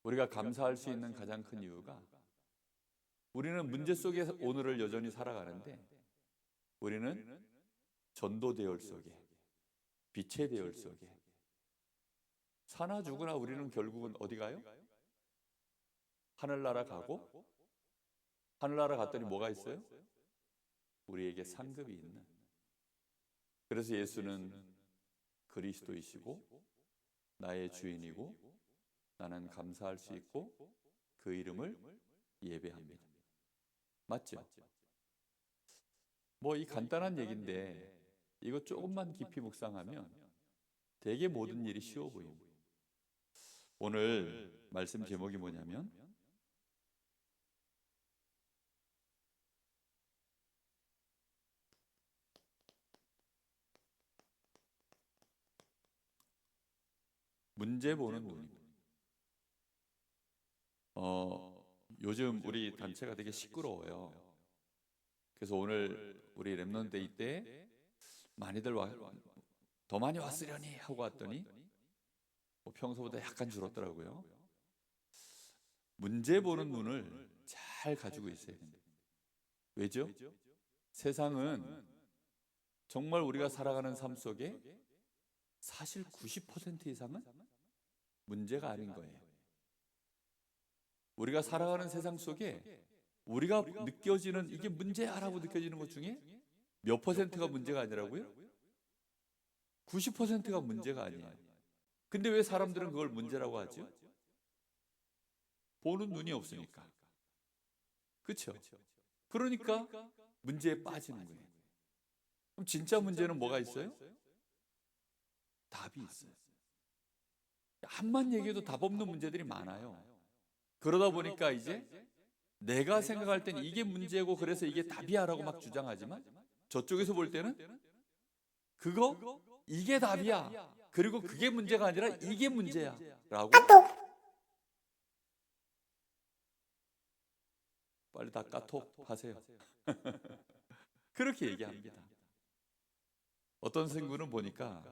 우리가 감사할 수 있는 가장 큰 이유가 우리는 문제 속에 오늘을 여전히 살아가는데 우리는 전도 대열 속에, 빛의 대열 속에 사나 죽으나 우리는 결국은 어디 가요? 하늘나라 가고, 하늘나라 갔더니 뭐가 있어요? 우리에게 상급이 있는. 그래서 예수는 그리스도이시고 나의 주인이고 나는 감사할 수 있고 그 이름을 예배합니다. 맞죠? 뭐 이 간단한 얘기인데 이거 조금만 깊이 묵상하면 되게 모든 일이 쉬워 보입니다. 오늘 말씀 제목이 뭐냐면 문제 보는 눈입니다. 요즘 우리 단체가 되게 시끄러워요. 그래서 오늘 우리 랩넌데이 때 많이들 더 많이 왔으려니 하고 왔더니 뭐 평소보다 약간 줄었더라고요. 문제 보는 눈을 잘 가지고 있어야 됩니다. 왜죠? 세상은 정말 우리가 살아가는 삶 속에 사실 90% 이상은 문제가 아닌 거예요. 우리가 살아가는 세상 속에 우리가 느껴지는 이게 문제야라고 느껴지는 것 중에 몇 퍼센트가 문제가 아니라고요? 90%가 문제가 아니에요. 근데 왜 사람들은 그걸 문제라고 하죠? 보는 눈이 없으니까. 그렇죠? 그러니까 문제에 빠지는 거예요. 그럼 진짜 문제는 뭐가 있어요? 답이 있어요. 한만 얘기해도 답 없는 문제들이 많아요. 그러다 보니까 이제 내가 생각할 땐 이게 문제고 그래서 이게 답이야라고 막 주장하지만 저쪽에서 볼 때는 그거 이게 답이야. 그리고 그게 문제가 아니라 이게 문제야 라고 빨리 다 까톡 하세요. 그렇게 얘기합니다. 어떤 친구는 보니까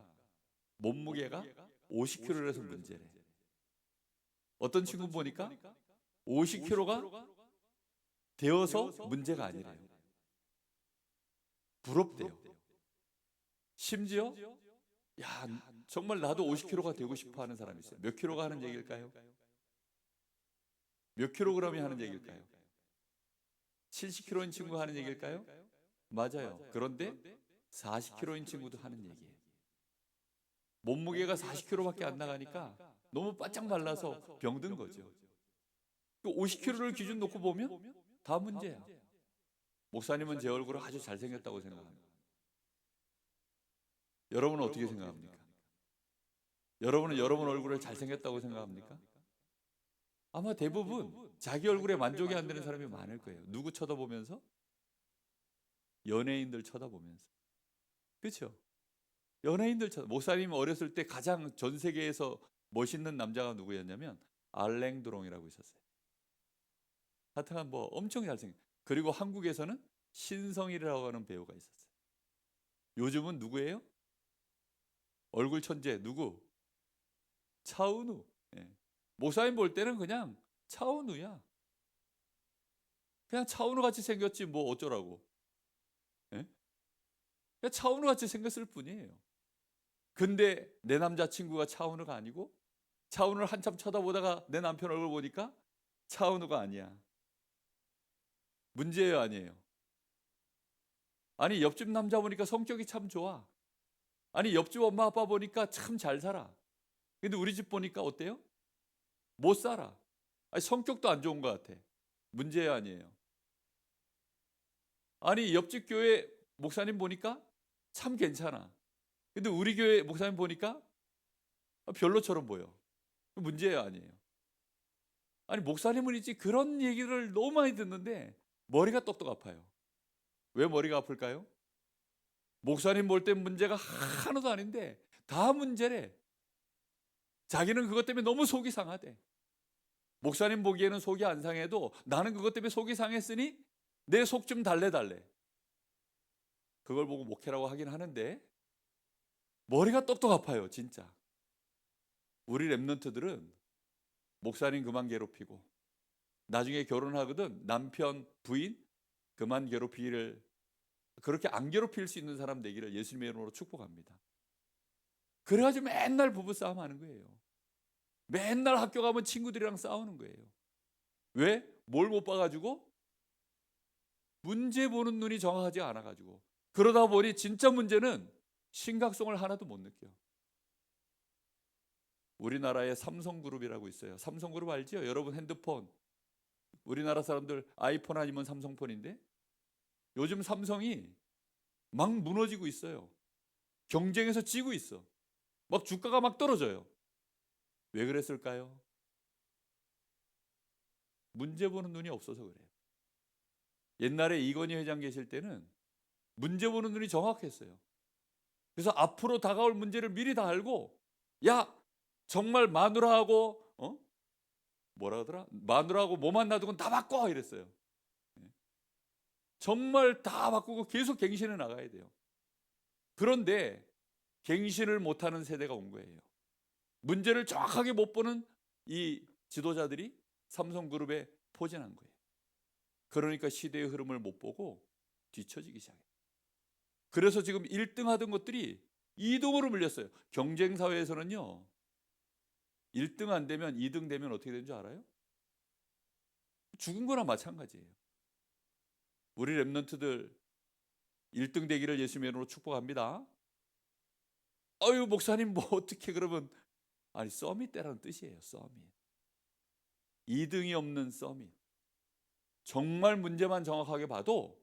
몸무게가 50kg라서 문제래. 어떤 친구 보니까 50kg가 되어서 문제가 아니래요. 부럽대요. 심지어 야 정말 나도 50kg가 되고 싶어 하는 사람이 있어요. 몇 킬로가 하는 얘기일까요? 몇 킬로그램이 하는 얘기일까요? 70kg인 친구가 하는 얘기일까요? 맞아요. 그런데 40kg인 친구도 하는 얘기예요. 몸무게가 40kg밖에 안 나가니까 너무 바짝 말라서 병든 거죠. 50kg를 기준 놓고 보면 다 문제야. 목사님은 제 얼굴을 아주 잘생겼다고 생각합니다. 여러분은 어떻게 생각합니까? 여러분은 여러분 얼굴을 잘생겼다고 생각합니까? 아마 대부분 자기 얼굴에 만족이 안 되는 사람이 많을 거예요. 누구 쳐다보면서? 연예인들 쳐다보면서. 그렇죠? 연예인들 목사님 어렸을 때 가장 전 세계에서 멋있는 남자가 누구였냐면 알랭드롱이라고 있었어요. 하여튼 뭐 엄청 잘생겼어요. 그리고 한국에서는 신성일이라고 하는 배우가 있었어요. 요즘은 누구예요? 얼굴 천재 누구? 차은우. 예. 목사님 볼 때는 그냥 차은우야. 그냥 차은우 같이 생겼지 뭐 어쩌라고. 예? 그냥 차은우 같이 생겼을 뿐이에요. 근데 내 남자친구가 차은우가 아니고 차은우를 한참 쳐다보다가 내 남편 얼굴 보니까 차은우가 아니야. 문제예요, 아니에요? 아니 옆집 남자 보니까 성격이 참 좋아. 아니 옆집 엄마 아빠 보니까 참 잘 살아. 근데 우리 집 보니까 어때요? 못 살아. 아니 성격도 안 좋은 것 같아. 문제예요, 아니에요? 아니 옆집 교회 목사님 보니까 참 괜찮아. 근데 우리 교회 목사님 보니까 별로처럼 보여. 문제예요, 아니에요? 아니 목사님은 있지 그런 얘기를 너무 많이 듣는데 머리가 똑똑 아파요. 왜 머리가 아플까요? 목사님 볼 땐 문제가 하나도 아닌데 다 문제래. 자기는 그것 때문에 너무 속이 상하대. 목사님 보기에는 속이 안 상해도 나는 그것 때문에 속이 상했으니 내 속 좀 달래달래. 그걸 보고 목회라고 하긴 하는데 머리가 똑똑 아파요, 진짜. 우리 랩런트들은 목사님 그만 괴롭히고, 나중에 결혼하거든 남편 부인 그만 괴롭히기를, 그렇게 안 괴롭힐 수 있는 사람 되기를 예수님의 이름으로 축복합니다. 그래가지고 맨날 부부싸움 하는 거예요. 맨날 학교 가면 친구들이랑 싸우는 거예요. 왜? 뭘 못 봐가지고? 문제 보는 눈이 정확하지 않아가지고. 그러다 보니 진짜 문제는 심각성을 하나도 못 느껴. 우리나라에 삼성그룹이라고 있어요. 삼성그룹 알죠? 여러분 핸드폰, 우리나라 사람들 아이폰 아니면 삼성폰인데 요즘 삼성이 막 무너지고 있어요. 경쟁에서 지고 있어. 막 주가가 막 떨어져요. 왜 그랬을까요? 문제 보는 눈이 없어서 그래요. 옛날에 이건희 회장 계실 때는 문제 보는 눈이 정확했어요. 그래서 앞으로 다가올 문제를 미리 다 알고, 야 정말 마누라하고 뭐라 하더라? 마누라하고 뭐만 놔두고는 다 바꿔 이랬어요. 정말 다 바꾸고 계속 갱신해 나가야 돼요. 그런데 갱신을 못하는 세대가 온 거예요. 문제를 정확하게 못 보는 이 지도자들이 삼성그룹에 포진한 거예요. 그러니까 시대의 흐름을 못 보고 뒤처지기 시작해요. 그래서 지금 1등 하던 것들이 2등으로 물렸어요. 경쟁사회에서는요, 1등 안 되면 2등 되면 어떻게 되는 줄 알아요? 죽은 거나 마찬가지예요. 우리 랩런트들 1등 되기를 예수님의 이름으로 축복합니다. 아유 목사님 뭐 어떻게 그러면, 아니 서밋 때라는 뜻이에요. 서밋. 2등이 없는 서밋. 정말 문제만 정확하게 봐도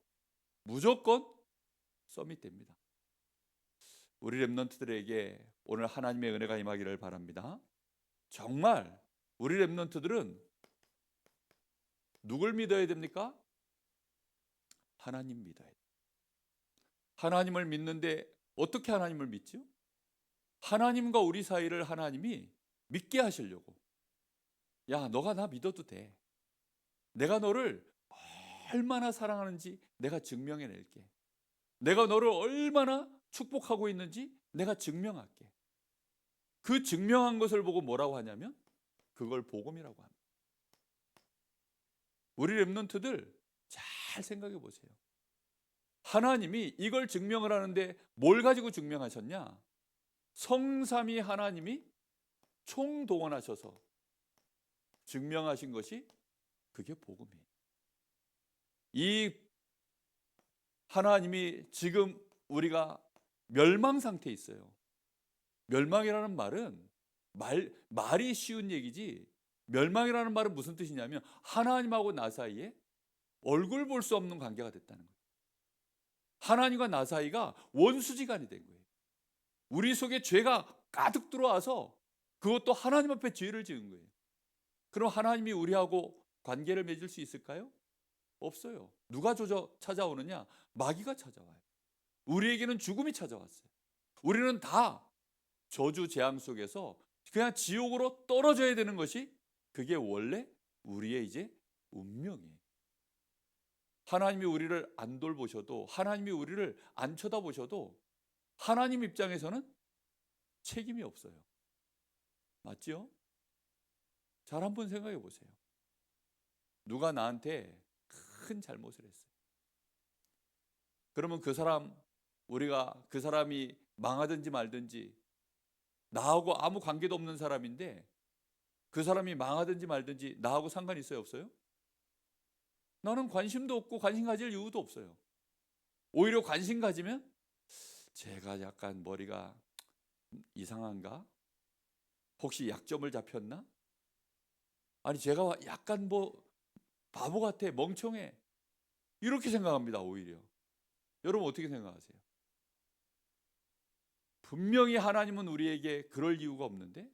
무조건 서밋 됩니다. 우리 랩런트들에게 오늘 하나님의 은혜가 임하기를 바랍니다. 정말 우리 랩런트들은 누굴 믿어야 됩니까? 하나님 믿어야 돼요. 하나님을 믿는데 어떻게 하나님을 믿죠? 하나님과 우리 사이를 하나님이 믿게 하시려고. 야 너가 나 믿어도 돼. 내가 너를 얼마나 사랑하는지 내가 증명해낼게. 내가 너를 얼마나 축복하고 있는지 내가 증명할게. 그 증명한 것을 보고 뭐라고 하냐면 그걸 복음이라고 합니다. 우리 랩런트들 잘 생각해 보세요. 하나님이 이걸 증명을 하는데 뭘 가지고 증명하셨냐? 성삼위 하나님이 총동원하셔서 증명하신 것이 그게 복음이에요. 이 하나님이 지금 우리가 멸망 상태에 있어요. 멸망이라는 말은 말이 쉬운 얘기지, 멸망이라는 말은 무슨 뜻이냐면 하나님하고 나 사이에 얼굴 볼 수 없는 관계가 됐다는 거예요. 하나님과 나 사이가 원수지간이 된 거예요. 우리 속에 죄가 가득 들어와서 그것도 하나님 앞에 죄를 지은 거예요. 그럼 하나님이 우리하고 관계를 맺을 수 있을까요? 없어요. 누가 찾아오느냐? 마귀가 찾아와요. 우리에게는 죽음이 찾아왔어요. 우리는 다 저주 재앙 속에서 그냥 지옥으로 떨어져야 되는 것이 그게 원래 우리의 이제 운명이에요. 하나님이 우리를 안 돌보셔도, 하나님이 우리를 안 쳐다보셔도 하나님 입장에서는 책임이 없어요. 맞죠? 잘 한번 생각해 보세요. 누가 나한테 큰 잘못을 했어요. 그러면 우리가 그 사람이 망하든지 말든지, 나하고 아무 관계도 없는 사람인데 그 사람이 망하든지 말든지 나하고 상관이 있어요, 없어요? 나는 관심도 없고 관심 가질 이유도 없어요. 오히려 관심 가지면 제가 약간 머리가 이상한가? 혹시 약점을 잡혔나? 아니 제가 약간 뭐 바보 같아, 멍청해, 이렇게 생각합니다. 오히려 여러분 어떻게 생각하세요? 분명히 하나님은 우리에게 그럴 이유가 없는데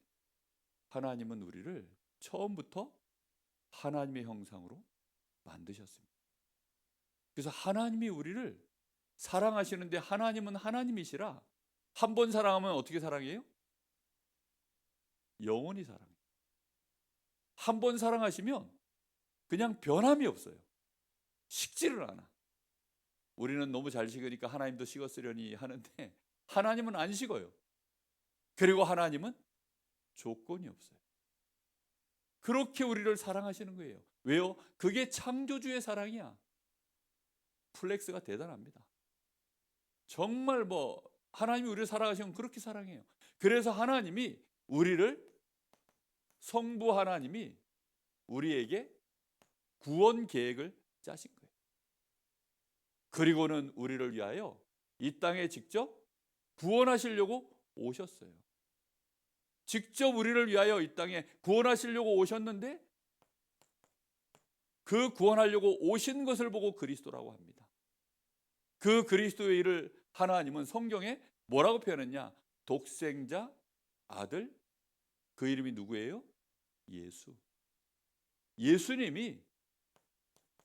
하나님은 우리를 처음부터 하나님의 형상으로 만드셨습니다. 그래서 하나님이 우리를 사랑하시는데, 하나님은 하나님이시라 한 번 사랑하면 어떻게 사랑해요? 영원히 사랑해요. 한 번 사랑하시면 그냥 변함이 없어요. 식지를 않아. 우리는 너무 잘 식으니까 하나님도 식었으려니 하는데 하나님은 안 식어요. 그리고 하나님은 조건이 없어요. 그렇게 우리를 사랑하시는 거예요. 왜요? 그게 창조주의 사랑이야. 플렉스가 대단합니다. 정말 하나님이 우리를 사랑하시면 그렇게 사랑해요. 그래서 하나님이 우리를, 성부 하나님이 우리에게 구원 계획을 짜신 거예요. 그리고는 우리를 위하여 이 땅에 직접 구원하시려고 오셨어요. 직접 우리를 위하여 이 땅에 구원하시려고 오셨는데, 그 구원하려고 오신 것을 보고 그리스도라고 합니다. 그 그리스도의 일을 하나님은 성경에 뭐라고 표현했냐? 독생자 아들, 그 이름이 누구예요? 예수. 예수님이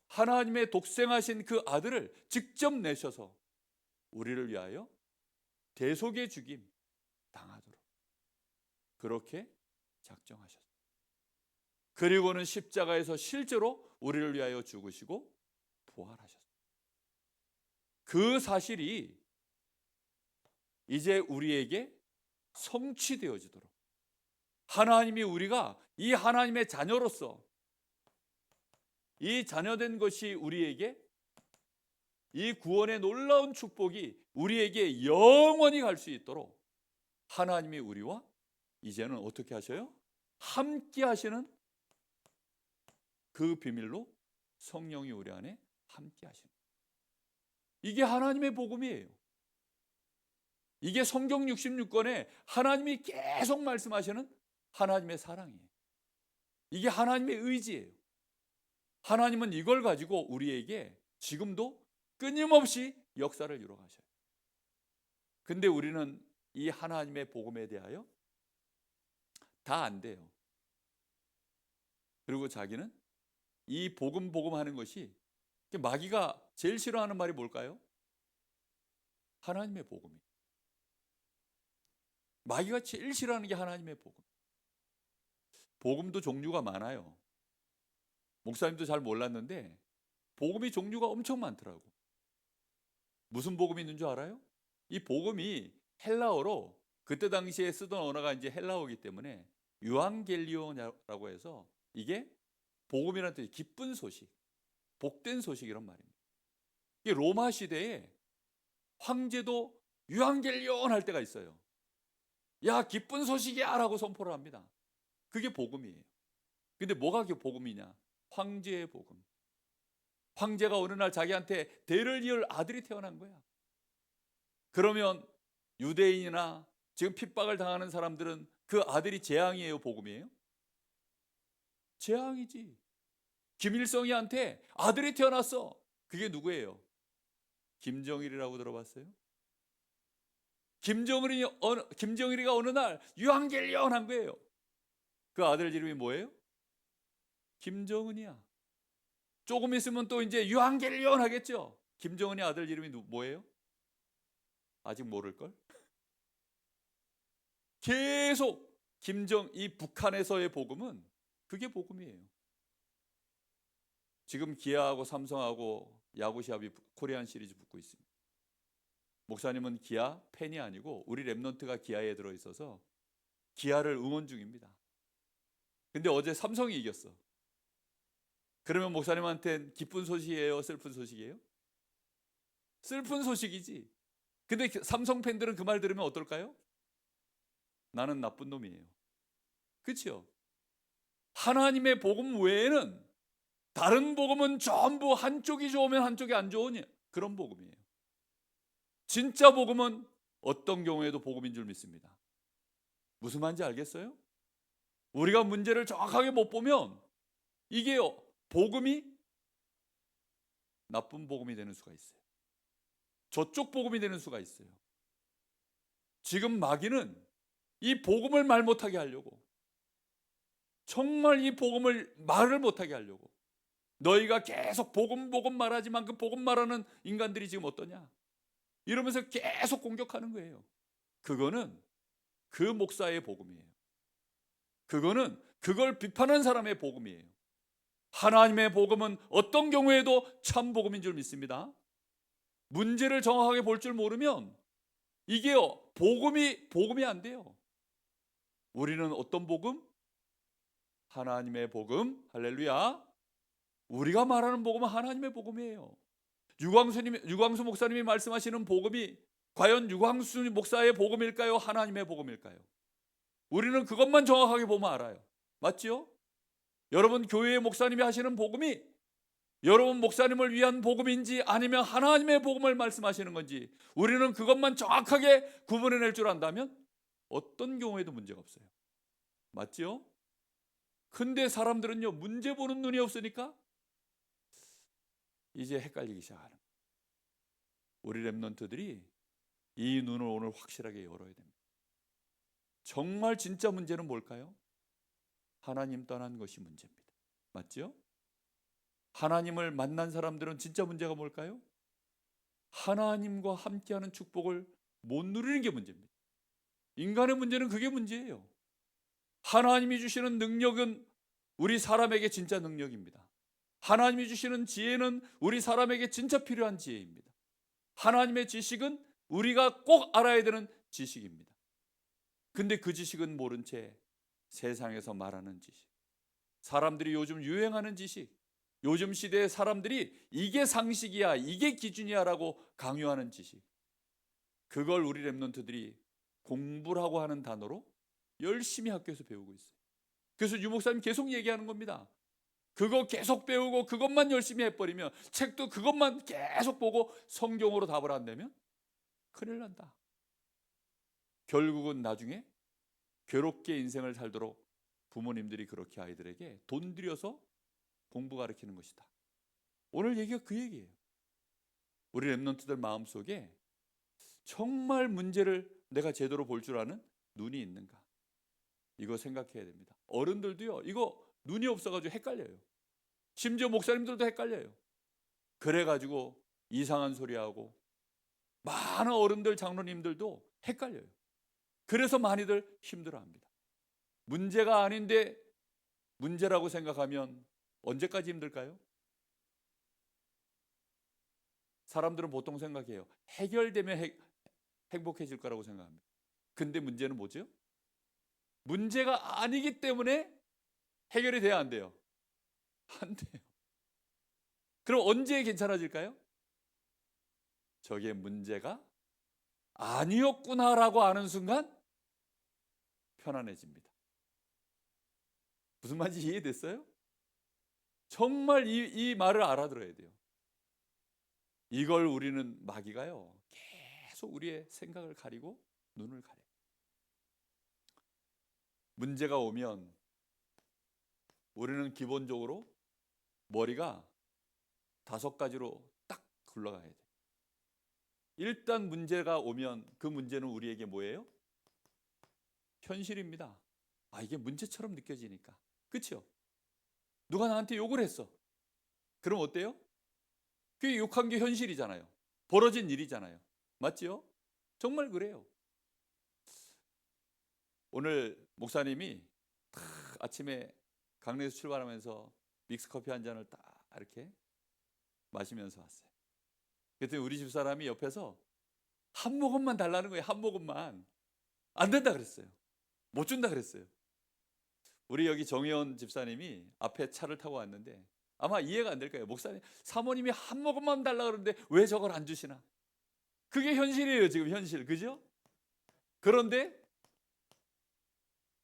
하나님의 독생하신 그 아들을 직접 내셔서 우리를 위하여 대속의 죽임 당하도록 그렇게 작정하셨어요. 그리고는 십자가에서 실제로 우리를 위하여 죽으시고 부활하셨어요. 그 사실이 이제 우리에게 성취되어지도록, 하나님이 우리가 이 하나님의 자녀로서, 이 자녀된 것이 우리에게, 이 구원의 놀라운 축복이 우리에게 영원히 갈 수 있도록 하나님이 우리와 이제는 어떻게 하셔요? 함께 하시는 그 비밀로 성령이 우리 안에 함께 하시는 거예요. 이게 하나님의 복음이에요. 이게 성경 66권에 하나님이 계속 말씀하시는 하나님의 사랑이에요. 이게 하나님의 의지예요. 하나님은 이걸 가지고 우리에게 지금도 끊임없이 역사를 이루어가셔요. 근데 우리는 이 하나님의 복음에 대하여 다 안 돼요. 그리고 자기는 이 복음 하는 것이, 마귀가 제일 싫어하는 말이 뭘까요? 하나님의 복음이에요. 마귀가 제일 싫어하는 게 하나님의 복음. 복음도 종류가 많아요. 목사님도 잘 몰랐는데 복음이 종류가 엄청 많더라고. 무슨 복음이 있는 줄 알아요? 이 복음이 헬라어로, 그때 당시에 쓰던 언어가 이제 헬라어이기 때문에 유앙겔리온이라고 해서, 이게 복음이라는 뜻이 기쁜 소식, 복된 소식이란 말입니다. 이게 로마 시대에 황제도 유앙겔리온 할 때가 있어요. 야, 기쁜 소식이야 라고 선포를 합니다. 그게 복음이에요. 근데 뭐가 그게 복음이냐? 황제의 복음. 황제가 어느 날 자기한테 대를 이을 아들이 태어난 거야. 그러면 유대인이나 지금 핍박을 당하는 사람들은 그 아들이 재앙이에요, 복음이에요? 재앙이지. 김일성이한테 아들이 태어났어. 그게 누구예요? 김정일이라고 들어봤어요? 김정일이가 어느 날 유앙겔리온 한 거예요. 그 아들 이름이 뭐예요? 김정은이야. 조금 있으면 또 이제 유앙겔리온 하겠죠. 김정은의 아들 이름이 뭐예요? 아직 모를걸? 계속 이 북한에서의 복음은 그게 복음이에요. 지금 기아하고 삼성하고 야구 시합이 코리안 시리즈 붙고 있습니다. 목사님은 기아 팬이 아니고 우리 랩넌트가 기아에 들어있어서 기아를 응원 중입니다. 근데 어제 삼성이 이겼어. 그러면 목사님한테는 기쁜 소식이에요? 슬픈 소식이에요? 슬픈 소식이지. 근데 삼성 팬들은 그 말 들으면 어떨까요? 나는 나쁜 놈이에요. 그렇죠? 하나님의 복음 외에는 다른 복음은 전부 한쪽이 좋으면 한쪽이 안 좋으냐, 그런 복음이에요. 진짜 복음은 어떤 경우에도 복음인 줄 믿습니다. 무슨 말인지 알겠어요? 우리가 문제를 정확하게 못 보면 이게요, 복음이 나쁜 복음이 되는 수가 있어요. 저쪽 복음이 되는 수가 있어요. 지금 마귀는 이 복음을 말 못하게 하려고, 정말 이 복음을 말을 못하게 하려고, 너희가 계속 복음 말하지만 그 복음 말하는 인간들이 지금 어떠냐 이러면서 계속 공격하는 거예요. 그거는 그 목사의 복음이에요. 그거는 그걸 비판한 사람의 복음이에요. 하나님의 복음은 어떤 경우에도 참 복음인 줄 믿습니다. 문제를 정확하게 볼 줄 모르면 이게요, 복음이 안 돼요. 우리는 어떤 복음? 하나님의 복음, 할렐루야. 우리가 말하는 복음은 하나님의 복음이에요. 유광수 목사님이 말씀하시는 복음이 과연 유광수 목사의 복음일까요? 하나님의 복음일까요? 우리는 그것만 정확하게 보면 알아요. 맞지요? 여러분 교회의 목사님이 하시는 복음이 여러분 목사님을 위한 복음인지 아니면 하나님의 복음을 말씀하시는 건지 우리는 그것만 정확하게 구분해낼 줄 안다면 어떤 경우에도 문제가 없어요. 맞지요? 근데 사람들은요, 문제 보는 눈이 없으니까 이제 헷갈리기 시작하는 거예요. 우리 렘넌트들이 이 눈을 오늘 확실하게 열어야 됩니다. 정말 진짜 문제는 뭘까요? 하나님 떠난 것이 문제입니다. 맞죠? 하나님을 만난 사람들은 진짜 문제가 뭘까요? 하나님과 함께하는 축복을 못 누리는 게 문제입니다. 인간의 문제는 그게 문제예요. 하나님이 주시는 능력은 우리 사람에게 진짜 능력입니다. 하나님이 주시는 지혜는 우리 사람에게 진짜 필요한 지혜입니다. 하나님의 지식은 우리가 꼭 알아야 되는 지식입니다. 근데 그 지식은 모른 채 세상에서 말하는 지식, 사람들이 요즘 유행하는 지식, 요즘 시대의 사람들이 이게 상식이야, 이게 기준이야 라고 강요하는 지식, 그걸 우리 렘넌트들이 공부라고 하는 단어로 열심히 학교에서 배우고 있어요. 그래서 유 목사님 계속 얘기하는 겁니다. 그거 계속 배우고 그것만 열심히 해버리면, 책도 그것만 계속 보고 성경으로 답을 안 내면 큰일 난다. 결국은 나중에 괴롭게 인생을 살도록 부모님들이 그렇게 아이들에게 돈 들여서 공부 가르치는 것이다. 오늘 얘기가 그 얘기예요. 우리 렘넌트들 마음속에 정말 문제를 내가 제대로 볼 줄 아는 눈이 있는가, 이거 생각해야 됩니다. 어른들도요, 이거 눈이 없어가지고 헷갈려요. 심지어 목사님들도 헷갈려요. 그래가지고 이상한 소리하고 많은 어른들, 장로님들도 헷갈려요. 그래서 많이들 힘들어합니다. 문제가 아닌데 문제라고 생각하면 언제까지 힘들까요? 사람들은 보통 생각해요. 해결되면 행복해질 거라고 생각합니다. 근데 문제는 뭐죠? 문제가 아니기 때문에 해결이 돼야 안 돼요? 안 돼요. 그럼 언제 괜찮아질까요? 저게 문제가 아니었구나라고 아는 순간 편안해집니다. 무슨 말인지 이해됐어요? 정말 이 말을 알아들어야 돼요. 이걸 우리는 마귀가요, 계속 우리의 생각을 가리고 눈을 가려요. 문제가 오면 우리는 기본적으로 머리가 5가지로 딱 굴러가야 돼요. 일단 문제가 오면 그 문제는 우리에게 뭐예요? 현실입니다. 아, 이게 문제처럼 느껴지니까. 그렇죠? 누가 나한테 욕을 했어. 그럼 어때요? 그게 욕한 게 현실이잖아요. 벌어진 일이잖아요. 맞죠? 정말 그래요. 오늘 목사님이 아침에 강릉에서 출발하면서 믹스커피 한 잔을 딱 이렇게 마시면서 왔어요. 그랬더니 우리 집사람이 옆에서 한 모금만 달라는 거예요. 한 모금만. 안 된다 그랬어요. 못 준다 그랬어요. 우리 여기 정의원 집사님이 앞에 차를 타고 왔는데 아마 이해가 안 될 거예요. 목사님, 사모님이 한 모금만 달라 그러는데 왜 저걸 안 주시나? 그게 현실이에요. 지금 현실. 그죠? 그런데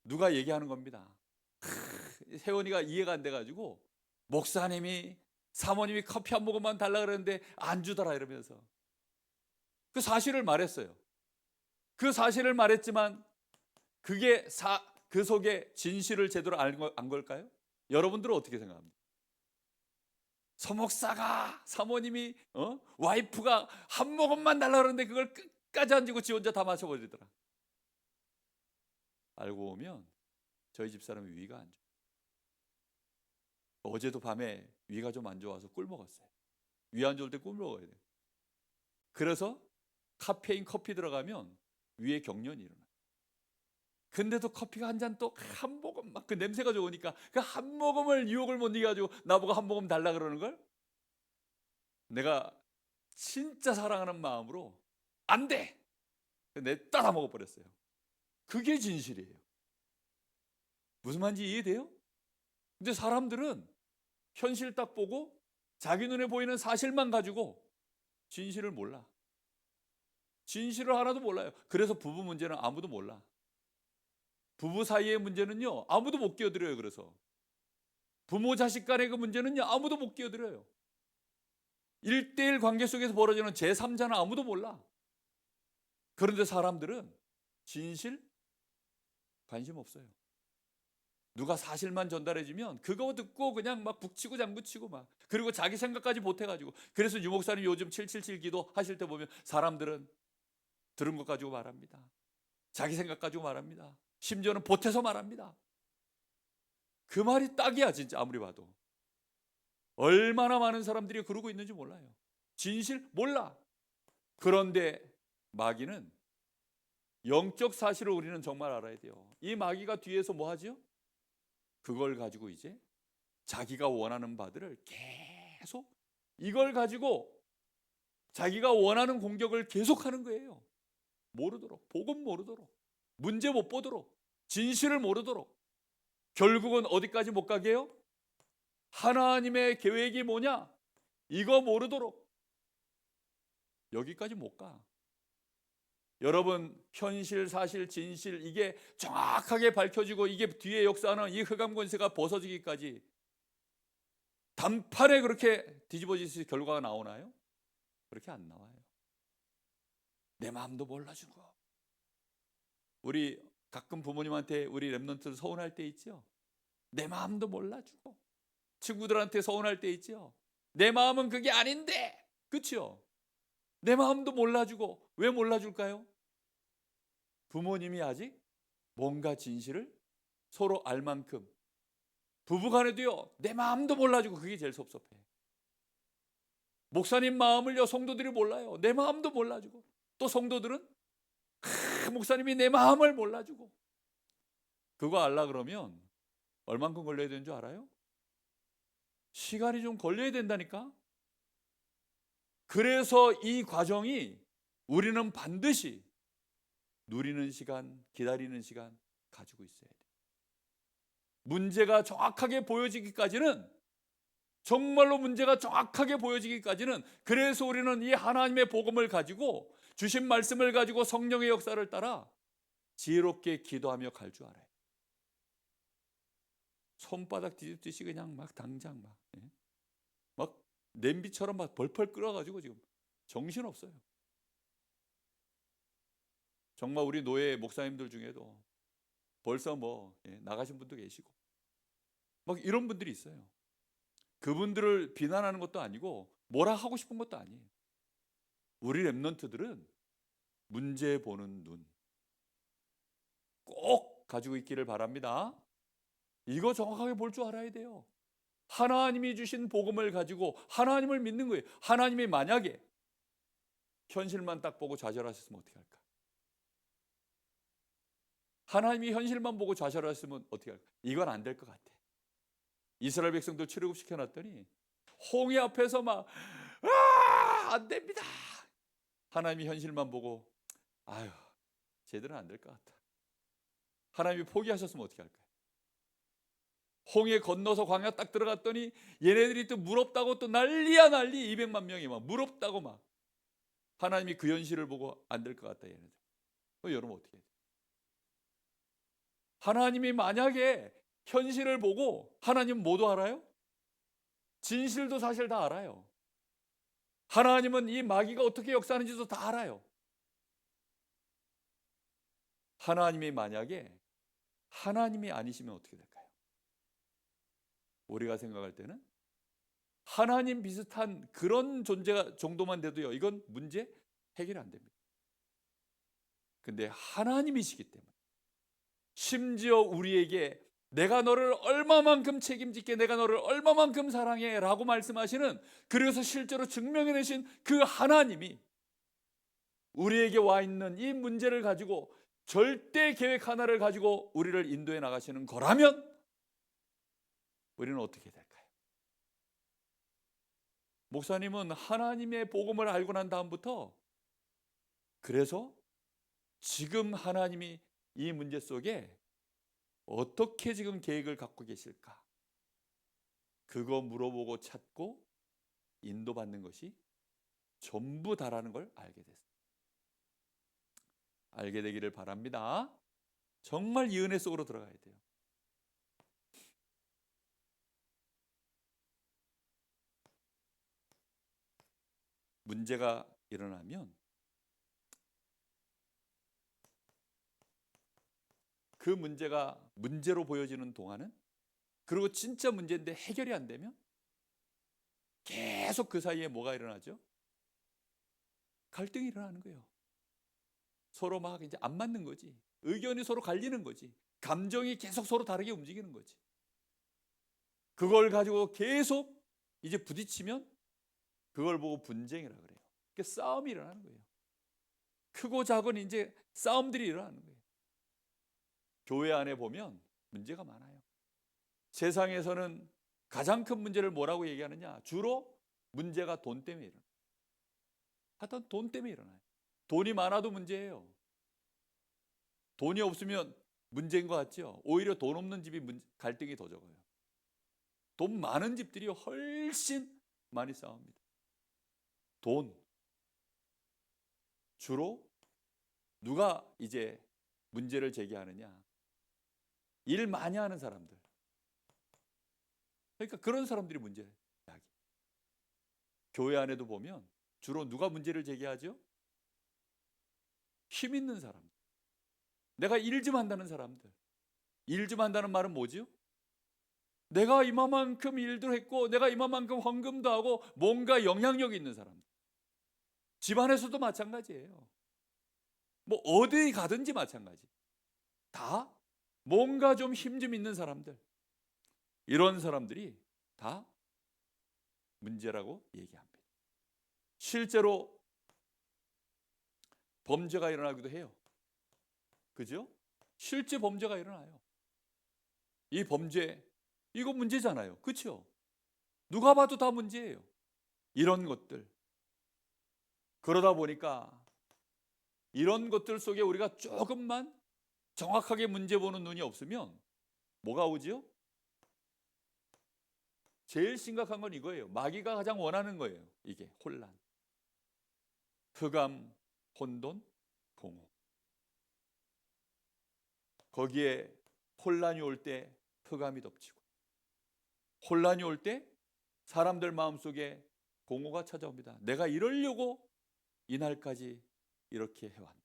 누가 얘기하는 겁니다. 혜원이가 이해가 안 돼가지고 목사님이, 사모님이 커피 한 모금만 달라 그러는데 안 주더라 이러면서 그 사실을 말했어요. 그 사실을 말했지만 그게 그 속에 진실을 제대로 안 걸까요? 여러분들은 어떻게 생각합니까? 서목사가, 사모님이, 와이프가 한 모금만 달라 그러는데 그걸 끝까지 안 주고 지 혼자 다 마셔버리더라. 알고 보면 저희 집사람이 위가 안 좋아요. 어제도 밤에 위가 좀 안 좋아서 꿀 먹었어요. 위 안 좋을 때 꿀 먹어야 돼요. 그래서 카페인 커피 들어가면 위에 경련이 일어나요. 근데도 커피가 한 잔 또 한 모금 막 그 냄새가 좋으니까 그 한 모금을 유혹을 못 이겨가지고 나보고 한 모금 달라 그러는 걸 내가 진짜 사랑하는 마음으로 안 돼! 냅다 다 먹어버렸어요. 그게 진실이에요. 무슨 말인지 이해돼요? 근데 사람들은 현실 딱 보고 자기 눈에 보이는 사실만 가지고 진실을 몰라. 진실을 하나도 몰라요. 그래서 부부 문제는 아무도 몰라. 부부 사이의 문제는요, 아무도 못 끼어들어요. 그래서 부모 자식 간의 그 문제는요, 아무도 못 끼어들어요. 1대1 관계 속에서 벌어지는 제3자는 아무도 몰라. 그런데 사람들은 진실 관심 없어요. 누가 사실만 전달해주면 그거 듣고 그냥 막 북치고 장구치고 막, 그리고 자기 생각까지 보태가지고. 그래서 유 목사님 요즘 777 기도 하실 때 보면 사람들은 들은 것 가지고 말합니다. 자기 생각 가지고 말합니다. 심지어는 보태서 말합니다. 그 말이 딱이야. 진짜 아무리 봐도. 얼마나 많은 사람들이 그러고 있는지 몰라요. 진실 몰라. 그런데 마귀는 영적 사실을 우리는 정말 알아야 돼요. 이 마귀가 뒤에서 뭐 하죠? 그걸 가지고 이제 자기가 원하는 바들을 계속, 이걸 가지고 자기가 원하는 공격을 계속하는 거예요. 모르도록, 복음 모르도록, 문제 못 보도록, 진실을 모르도록. 결국은 어디까지 못 가게 해요? 하나님의 계획이 뭐냐? 이거 모르도록 여기까지 못 가. 여러분, 현실, 사실, 진실, 이게 정확하게 밝혀지고 이게 뒤에 역사하는 이 흑암 권세가 벗어지기까지 단판에 그렇게 뒤집어질 결과가 나오나요? 그렇게 안 나와요. 내 마음도 몰라주고. 우리 가끔 부모님한테 우리 랩런트 서운할 때 있죠? 내 마음도 몰라주고. 친구들한테 서운할 때 있죠? 내 마음은 그게 아닌데. 그렇죠? 내 마음도 몰라주고. 왜 몰라줄까요? 부모님이 아직 뭔가 진실을 서로 알 만큼, 부부간에도요, 내 마음도 몰라주고. 그게 제일 섭섭해. 목사님 마음을요, 성도들이 몰라요. 내 마음도 몰라주고. 또 성도들은 목사님이 내 마음을 몰라주고. 그거 알라 그러면 얼만큼 걸려야 되는 줄 알아요? 시간이 좀 걸려야 된다니까. 그래서 이 과정이 우리는 반드시 누리는 시간, 기다리는 시간 가지고 있어야 돼요. 문제가 정확하게 보여지기까지는, 정말로 문제가 정확하게 보여지기까지는, 그래서 우리는 이 하나님의 복음을 가지고, 주신 말씀을 가지고 성령의 역사를 따라 지혜롭게 기도하며 갈 줄 알아요. 손바닥 뒤집듯이 그냥 막 당장 막 냄비처럼 막 벌펄 끓어가지고 지금 정신없어요. 정말 우리 노예 목사님들 중에도 벌써 나가신 분도 계시고 막 이런 분들이 있어요. 그분들을 비난하는 것도 아니고 뭐라 하고 싶은 것도 아니에요. 우리 랩런트들은 문제 보는 눈 꼭 가지고 있기를 바랍니다. 이거 정확하게 볼 줄 알아야 돼요. 하나님이 주신 복음을 가지고 하나님을 믿는 거예요. 하나님이 만약에 현실만 딱 보고 좌절하셨으면 어떻게 할까? 하나님이 현실만 보고 좌절하셨으면 어떻게 할까? 이건 안 될 것 같아. 이스라엘 백성들 출애굽시켜놨더니 홍해 앞에서 막 안 됩니다. 하나님이 현실만 보고 아유, 제대로 안 될 것 같다. 하나님이 포기하셨으면 어떻게 할까요? 홍해 건너서 광야 딱 들어갔더니 얘네들이 또 물 없다고 또 난리야 난리. 200만 명이 막 물 없다고 막. 하나님이 그 현실을 보고 안 될 것 같다 얘네들. 여러분 어떻게 해요? 하나님이 만약에 현실을 보고, 하나님 뭐도 알아요? 진실도 사실 다 알아요. 하나님은 이 마귀가 어떻게 역사하는지도 다 알아요. 하나님이 만약에 하나님이 아니시면 어떻게 될까요? 우리가 생각할 때는 하나님 비슷한 그런 존재가 정도만 돼도요, 이건 문제 해결이 안 됩니다. 근데 하나님이시기 때문에, 심지어 우리에게 내가 너를 얼마만큼 책임질게, 내가 너를 얼마만큼 사랑해 라고 말씀하시는, 그래서 실제로 증명해내신 그 하나님이 우리에게 와 있는 이 문제를 가지고 절대 계획 하나를 가지고 우리를 인도해 나가시는 거라면 우리는 어떻게 될까요? 목사님은 하나님의 복음을 알고 난 다음부터, 그래서 지금 하나님이 이 문제 속에 어떻게 지금 계획을 갖고 계실까? 그거 물어보고 찾고 인도받는 것이 전부 다라는 걸 알게 됐어요. 알게 되기를 바랍니다. 정말 이 은혜 속으로 들어가야 돼요. 문제가 일어나면 그 문제가 문제로 보여지는 동안은, 그리고 진짜 문제인데 해결이 안 되면 계속 그 사이에 뭐가 일어나죠? 갈등이 일어나는 거예요. 서로 막 이제 안 맞는 거지. 의견이 서로 갈리는 거지. 감정이 계속 서로 다르게 움직이는 거지. 그걸 가지고 계속 이제 부딪히면 그걸 보고 분쟁이라 그래요. 그러니까 싸움이 일어나는 거예요. 크고 작은 이제 싸움들이 일어나는 거예요. 교회 안에 보면 문제가 많아요. 세상에서는 가장 큰 문제를 뭐라고 얘기하느냐? 주로 문제가 돈 때문에 일어나요. 하여튼 돈 때문에 일어나요. 돈이 많아도 문제예요. 돈이 없으면 문제인 것 같죠? 오히려 돈 없는 집이 갈등이 더 적어요. 돈 많은 집들이 훨씬 많이 싸웁니다. 돈. 주로 누가 이제 문제를 제기하느냐? 일 많이 하는 사람들. 그러니까 그런 사람들이 문제를 야기. 교회 안에도 보면 주로 누가 문제를 제기하죠? 힘 있는 사람들. 내가 일 좀 한다는 사람들. 일 좀 한다는 말은 뭐죠? 내가 이만큼 일도 했고 내가 이만큼 헌금도 하고 뭔가 영향력이 있는 사람들. 집안에서도 마찬가지예요. 뭐 어디 가든지 마찬가지. 다 뭔가 좀 힘 좀 있는 사람들. 이런 사람들이 다 문제라고 얘기합니다. 실제로 범죄가 일어나기도 해요. 그죠? 실제 범죄가 일어나요. 이 범죄, 이거 문제잖아요. 그렇죠? 누가 봐도 다 문제예요. 이런 것들. 그러다 보니까 이런 것들 속에 우리가 조금만 정확하게 문제 보는 눈이 없으면 뭐가 오지요? 제일 심각한 건 이거예요. 마귀가 가장 원하는 거예요. 이게 혼란. 흑암, 혼돈, 공허. 거기에 혼란이 올 때 흑암이 덮치고, 혼란이 올 때 사람들 마음속에 공허가 찾아옵니다. 내가 이러려고 이날까지 이렇게 해왔다.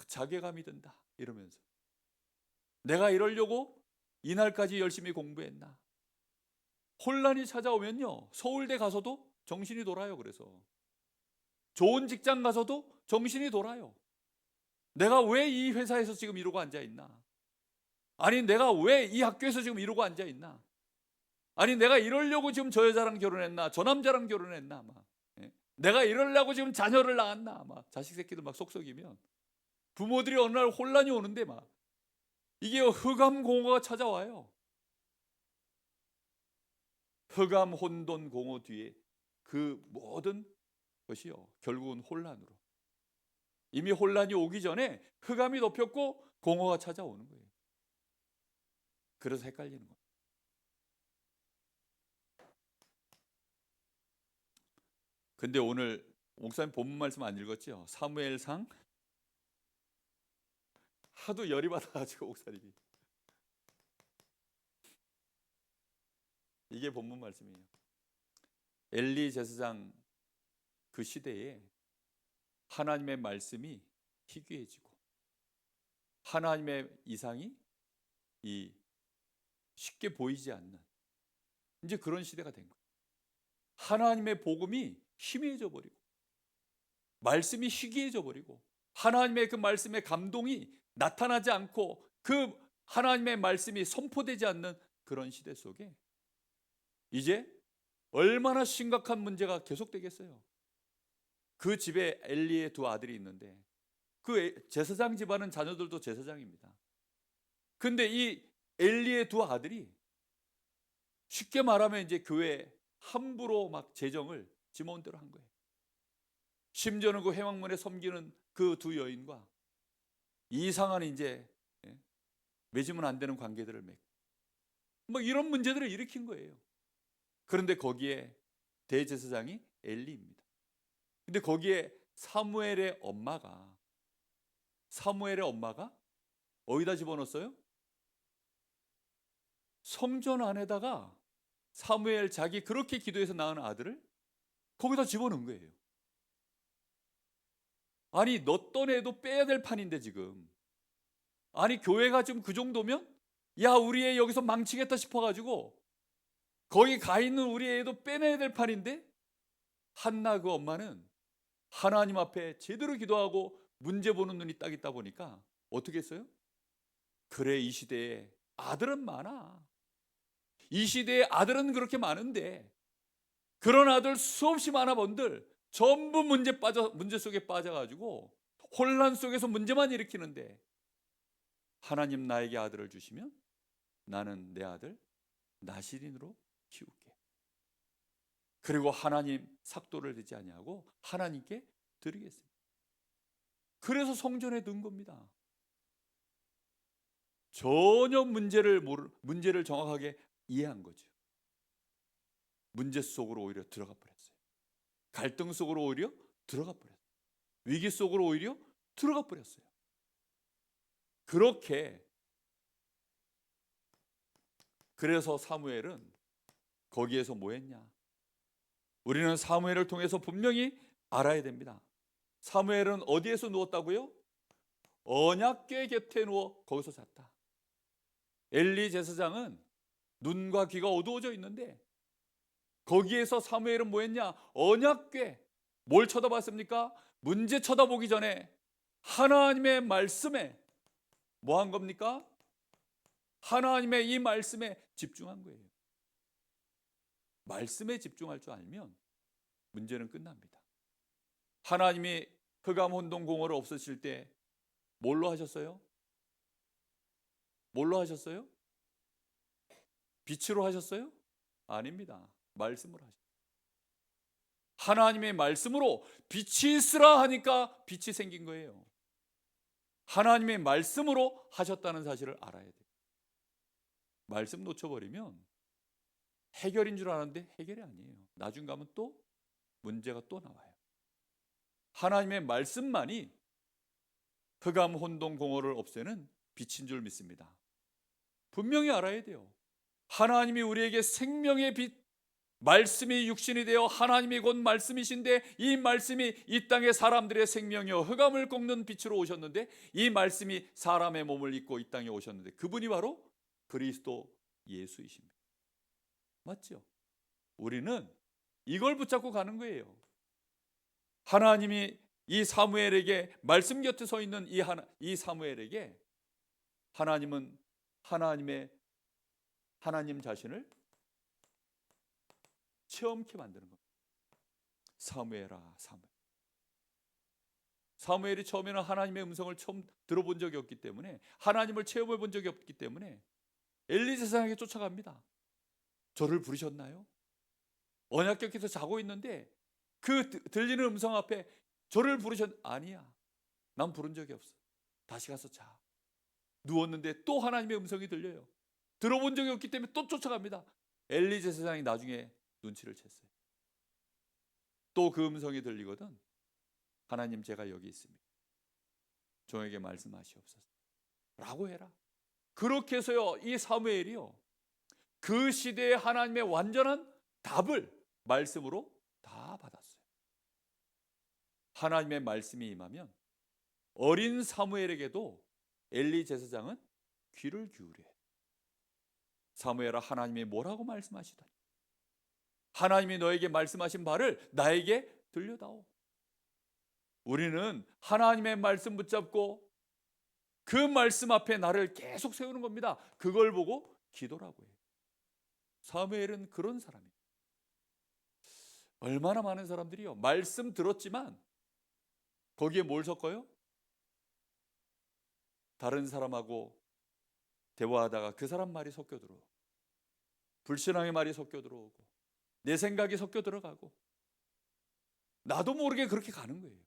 자괴감이 든다 이러면서 내가 이러려고 이날까지 열심히 공부했나. 혼란이 찾아오면요, 서울대 가서도 정신이 돌아요. 그래서 좋은 직장 가서도 정신이 돌아요. 내가 왜 이 회사에서 지금 이러고 앉아있나. 아니 내가 왜 이 학교에서 지금 이러고 앉아있나. 아니 내가 이러려고 지금 저 여자랑 결혼했나, 저 남자랑 결혼했나. 막. 내가 이러려고 지금 자녀를 낳았나. 막 자식 새끼들 막 속썩이면 부모들이 어느 날 혼란이 오는데 막 이게 흑암 공허가 찾아와요. 흑암 혼돈 공허 뒤에 그 모든 것이요 결국은 혼란으로, 이미 혼란이 오기 전에 흑암이 덮였고 공허가 찾아오는 거예요. 그래서 헷갈리는 거예요. 근데 오늘 목사님 본문 말씀 안 읽었죠? 사무엘상 하도 열이 받아가지고 목사님이, 이게 본문 말씀이에요. 엘리 제사장 그 시대에 하나님의 말씀이 희귀해지고 하나님의 이상이 쉽게 보이지 않는 이제 그런 시대가 된 거예요. 하나님의 복음이 희미해져 버리고 말씀이 희귀해져 버리고 하나님의 그 말씀의 감동이 나타나지 않고 그 하나님의 말씀이 선포되지 않는 그런 시대 속에 이제 얼마나 심각한 문제가 계속되겠어요. 그 집에 엘리의 두 아들이 있는데 그 제사장 집안은 자녀들도 제사장입니다. 근데 이 엘리의 두 아들이 쉽게 말하면 이제 교회 함부로 막 재정을 지마음대로 한 거예요. 심지어는 그 회막문에 섬기는 그 두 여인과 이상한 이제 맺으면 안 되는 관계들을 맺고 뭐 이런 문제들을 일으킨 거예요. 그런데 거기에 대제사장이 엘리입니다. 근데 거기에 사무엘의 엄마가 어디다 집어넣었어요? 성전 안에다가 사무엘 자기 그렇게 기도해서 낳은 아들을 거기다 집어넣은 거예요. 아니 넣었던 애도 빼야 될 판인데 지금. 아니 교회가 지금 그 정도면 야 우리 애 여기서 망치겠다 싶어가지고 거기 가 있는 우리 애도 빼내야 될 판인데 한나 그 엄마는 하나님 앞에 제대로 기도하고 문제 보는 눈이 딱 있다 보니까 어떻게 했어요? 그래 이 시대에 아들은 많아. 이 시대에 아들은 그렇게 많은데 그런 아들 수없이 많아 본들 전부 문제 속에 빠져가지고 혼란 속에서 문제만 일으키는데 하나님 나에게 아들을 주시면 나는 내 아들 나실인으로 키울게. 그리고 하나님 삭도를 되지 아니하고 하나님께 드리겠습니다. 그래서 성전에 넣은 겁니다. 전혀 문제를 정확하게 이해한 거죠. 문제 속으로 오히려 들어가 버렸어요. 갈등 속으로 오히려 들어가 버렸어요. 위기 속으로 오히려 들어가 버렸어요. 그래서 사무엘은 거기에서 뭐 했냐? 우리는 사무엘을 통해서 분명히 알아야 됩니다. 사무엘은 어디에서 누웠다고요? 언약궤 곁에 누워 거기서 잤다. 엘리 제사장은 눈과 귀가 어두워져 있는데 거기에서 사무엘은 뭐 했냐? 언약궤. 뭘 쳐다봤습니까? 문제 쳐다보기 전에 하나님의 말씀에 뭐 한 겁니까? 하나님의 이 말씀에 집중한 거예요. 말씀에 집중할 줄 알면 문제는 끝납니다. 하나님이 흑암 혼돈 공허를 없애실 때 뭘로 하셨어요? 뭘로 하셨어요? 빛으로 하셨어요? 아닙니다. 말씀으로 하셨어요. 하나님의 말씀으로 빛이 있으라 하니까 빛이 생긴 거예요. 하나님의 말씀으로 하셨다는 사실을 알아야 돼요. 말씀 놓쳐버리면 해결인 줄 아는데 해결이 아니에요. 나중 가면 또 문제가 또 나와요. 하나님의 말씀만이 흑암 혼돈 공허를 없애는 빛인 줄 믿습니다. 분명히 알아야 돼요. 하나님이 우리에게 생명의 빛, 말씀이 육신이 되어 하나님이 곧 말씀이신데 이 말씀이 이 땅의 사람들의 생명이요 흑암을 꺾는 빛으로 오셨는데 이 말씀이 사람의 몸을 입고 이 땅에 오셨는데 그분이 바로 그리스도 예수이십니다. 맞죠? 우리는 이걸 붙잡고 가는 거예요. 하나님이 이 사무엘에게 말씀 곁에 서 있는 이 사무엘에게 하나님은 하나님 자신을 체험케 만드는 겁니다. 사무엘아 사무엘. 사무엘이 처음에는 하나님의 음성을 처음 들어본 적이 없기 때문에 하나님을 체험해 본 적이 없기 때문에 엘리 제사장에게 쫓아갑니다. 저를 부르셨나요? 언약궤에서 자고 있는데 그 들리는 음성 앞에 저를 아니야. 난 부른 적이 없어. 다시 가서 자. 누웠는데 또 하나님의 음성이 들려요. 들어본 적이 없기 때문에 또 쫓아갑니다. 엘리 제사장이 나중에 눈치를 챘어요. 또 그 음성이 들리거든. 하나님 제가 여기 있습니다. 종에게 말씀하시옵소서. 라고 해라. 그렇게 해서요. 이 사무엘이요. 그 시대의 하나님의 완전한 답을 말씀으로 다 받았어요. 하나님의 말씀이 임하면 어린 사무엘에게도 엘리 제사장은 귀를 기울여요. 사무엘아 하나님이 뭐라고 말씀하시더니 하나님이 너에게 말씀하신 바를 나에게 들려다오. 우리는 하나님의 말씀 붙잡고 그 말씀 앞에 나를 계속 세우는 겁니다. 그걸 보고 기도라고 해요. 사무엘은 그런 사람이에요. 얼마나 많은 사람들이요. 말씀 들었지만 거기에 뭘 섞어요? 다른 사람하고 대화하다가 그 사람 말이 섞여 들어오고 불신앙의 말이 섞여 들어오고 내 생각이 섞여 들어가고 나도 모르게 그렇게 가는 거예요.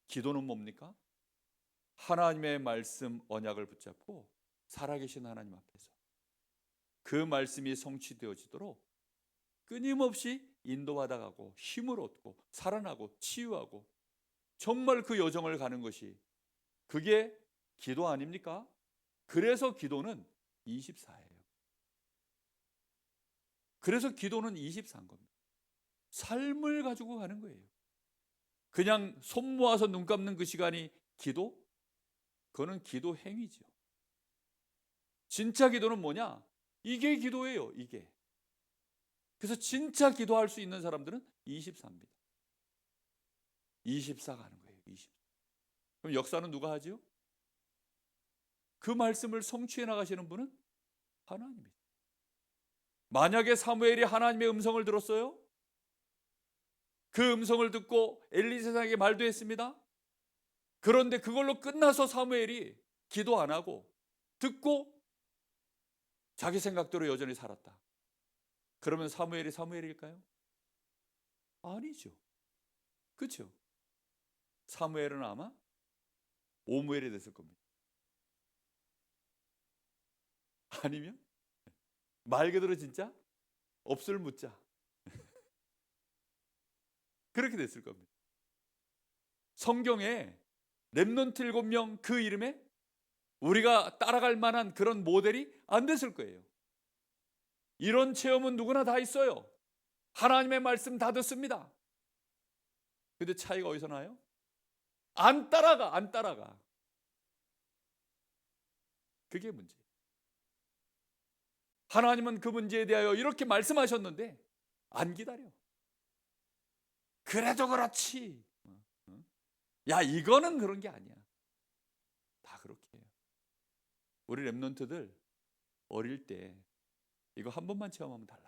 기도는 뭡니까? 하나님의 말씀 언약을 붙잡고 살아계신 하나님 앞에서 그 말씀이 성취되어지도록 끊임없이 인도받아 가고 힘을 얻고 살아나고 치유하고 정말 그 여정을 가는 것이, 그게 기도 아닙니까? 그래서 기도는 24예요. 그래서 기도는 24인 겁니다. 삶을 가지고 가는 거예요. 그냥 손 모아서 눈 감는 그 시간이 기도? 그거는 기도 행위죠. 진짜 기도는 뭐냐? 이게 기도예요, 이게. 그래서 진짜 기도할 수 있는 사람들은 24입니다. 24가 하는 거예요, 24. 그럼 역사는 누가 하죠? 그 말씀을 성취해 나가시는 분은 하나님이죠. 만약에 사무엘이 하나님의 음성을 들었어요? 그 음성을 듣고 엘리 세상에게 말도 했습니다. 그런데 그걸로 끝나서 사무엘이 기도 안 하고 듣고 자기 생각대로 여전히 살았다. 그러면 사무엘이 사무엘일까요? 아니죠. 그렇죠? 사무엘은 아마 오무엘이 됐을 겁니다. 아니면 말 그대로 진짜 없을 묻자 그렇게 됐을 겁니다. 성경에 렘넌트 7명 그 이름에 우리가 따라갈 만한 그런 모델이 안 됐을 거예요. 이런 체험은 누구나 다 있어요. 하나님의 말씀 다 듣습니다. 근데 차이가 어디서 나요? 안 따라가. 그게 문제예요. 하나님은 그 문제에 대하여 이렇게 말씀하셨는데 안 기다려. 그래도 그렇지. 야, 이거는 그런 게 아니야. 다 그렇게 해요. 우리 렘넌트들 어릴 때 이거 한 번만 체험하면 달라.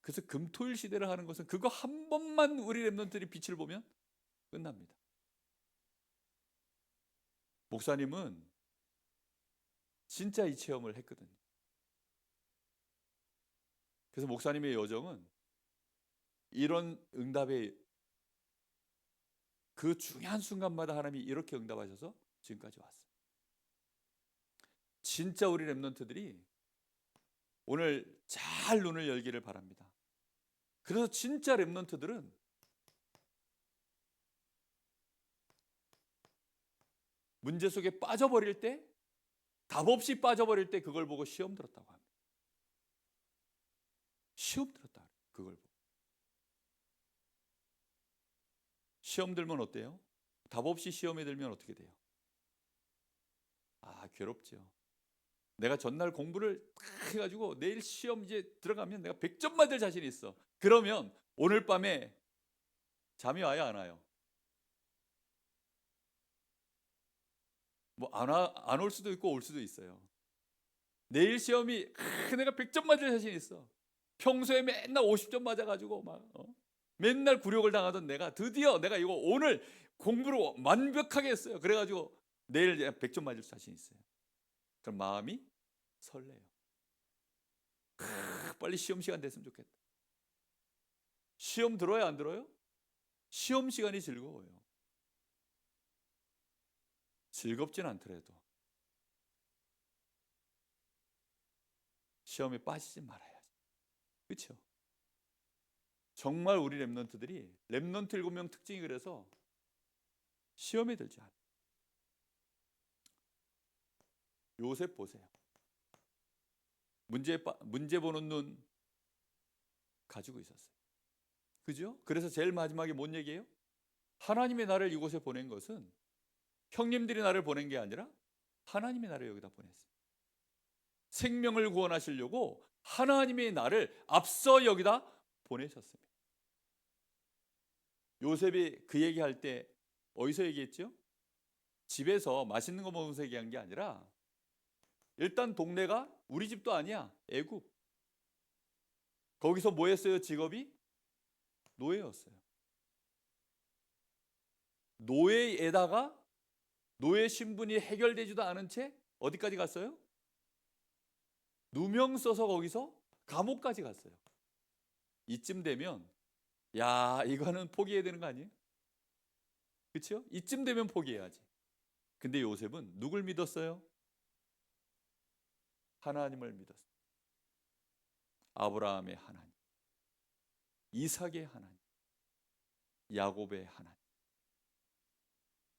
그래서 금토일 시대를 하는 것은 그거 한 번만 우리 렘넌트들이 빛을 보면 끝납니다. 목사님은 진짜 이 체험을 했거든요. 그래서 목사님의 여정은 이런 응답의 그 중요한 순간마다 하나님이 이렇게 응답하셔서 지금까지 왔어요. 진짜 우리 렘넌트들이 오늘 잘 눈을 열기를 바랍니다. 그래서 진짜 렘넌트들은 문제 속에 빠져버릴 때, 답 없이 빠져버릴 때 그걸 보고 시험 들었다고 합니다. 시험 들었다. 그걸 보고. 시험 들면 어때요? 답 없이 시험에 들면 어떻게 돼요? 아, 괴롭죠. 내가 전날 공부를 딱 해가지고 내일 시험 이제 들어가면 내가 100점 맞을 자신이 있어. 그러면 오늘 밤에 잠이 와요, 안 와요? 뭐 안 올 수도 있고 올 수도 있어요. 내일 시험이 내가 100점 맞을 자신이 있어. 평소에 맨날 50점 맞아가지고 막 맨날 굴욕을 당하던 내가 드디어 내가 이거 오늘 공부를 완벽하게 했어요. 그래가지고 내일 100점 맞을 자신 있어요. 그럼 마음이 설레요. 빨리 시험 시간 됐으면 좋겠다. 시험 들어요, 안 들어요? 시험 시간이 즐거워요. 즐겁진 않더라도 시험에 빠지지 말아야지. 그렇죠? 정말 우리 렘넌트들이 렘넌트 7명 특징이 그래서 시험에 들지 않아요. 요셉 보세요. 문제 보는 눈 가지고 있었어요. 그죠? 그래서 제일 마지막에 뭔 얘기예요? 하나님의 나를 이곳에 보낸 것은 형님들이 나를 보낸 게 아니라 하나님의 나를 여기다 보냈어요. 생명을 구원하시려고 하나님의 나를 앞서 여기다 보내셨습니다. 요셉이 그 얘기할 때 어디서 얘기했죠? 집에서 맛있는 거 먹으면서 얘기한 게 아니라 일단 동네가 우리 집도 아니야, 애굽. 거기서 뭐 했어요? 직업이 노예였어요. 노예에다가 노예 신분이 해결되지도 않은 채 어디까지 갔어요? 누명 써서 거기서 감옥까지 갔어요. 이쯤 되면 야, 이거는 포기해야 되는 거 아니에요? 그렇죠? 이쯤 되면 포기해야지. 근데 요셉은 누굴 믿었어요? 하나님을 믿었어요. 아브라함의 하나님, 이삭의 하나님, 야곱의 하나님.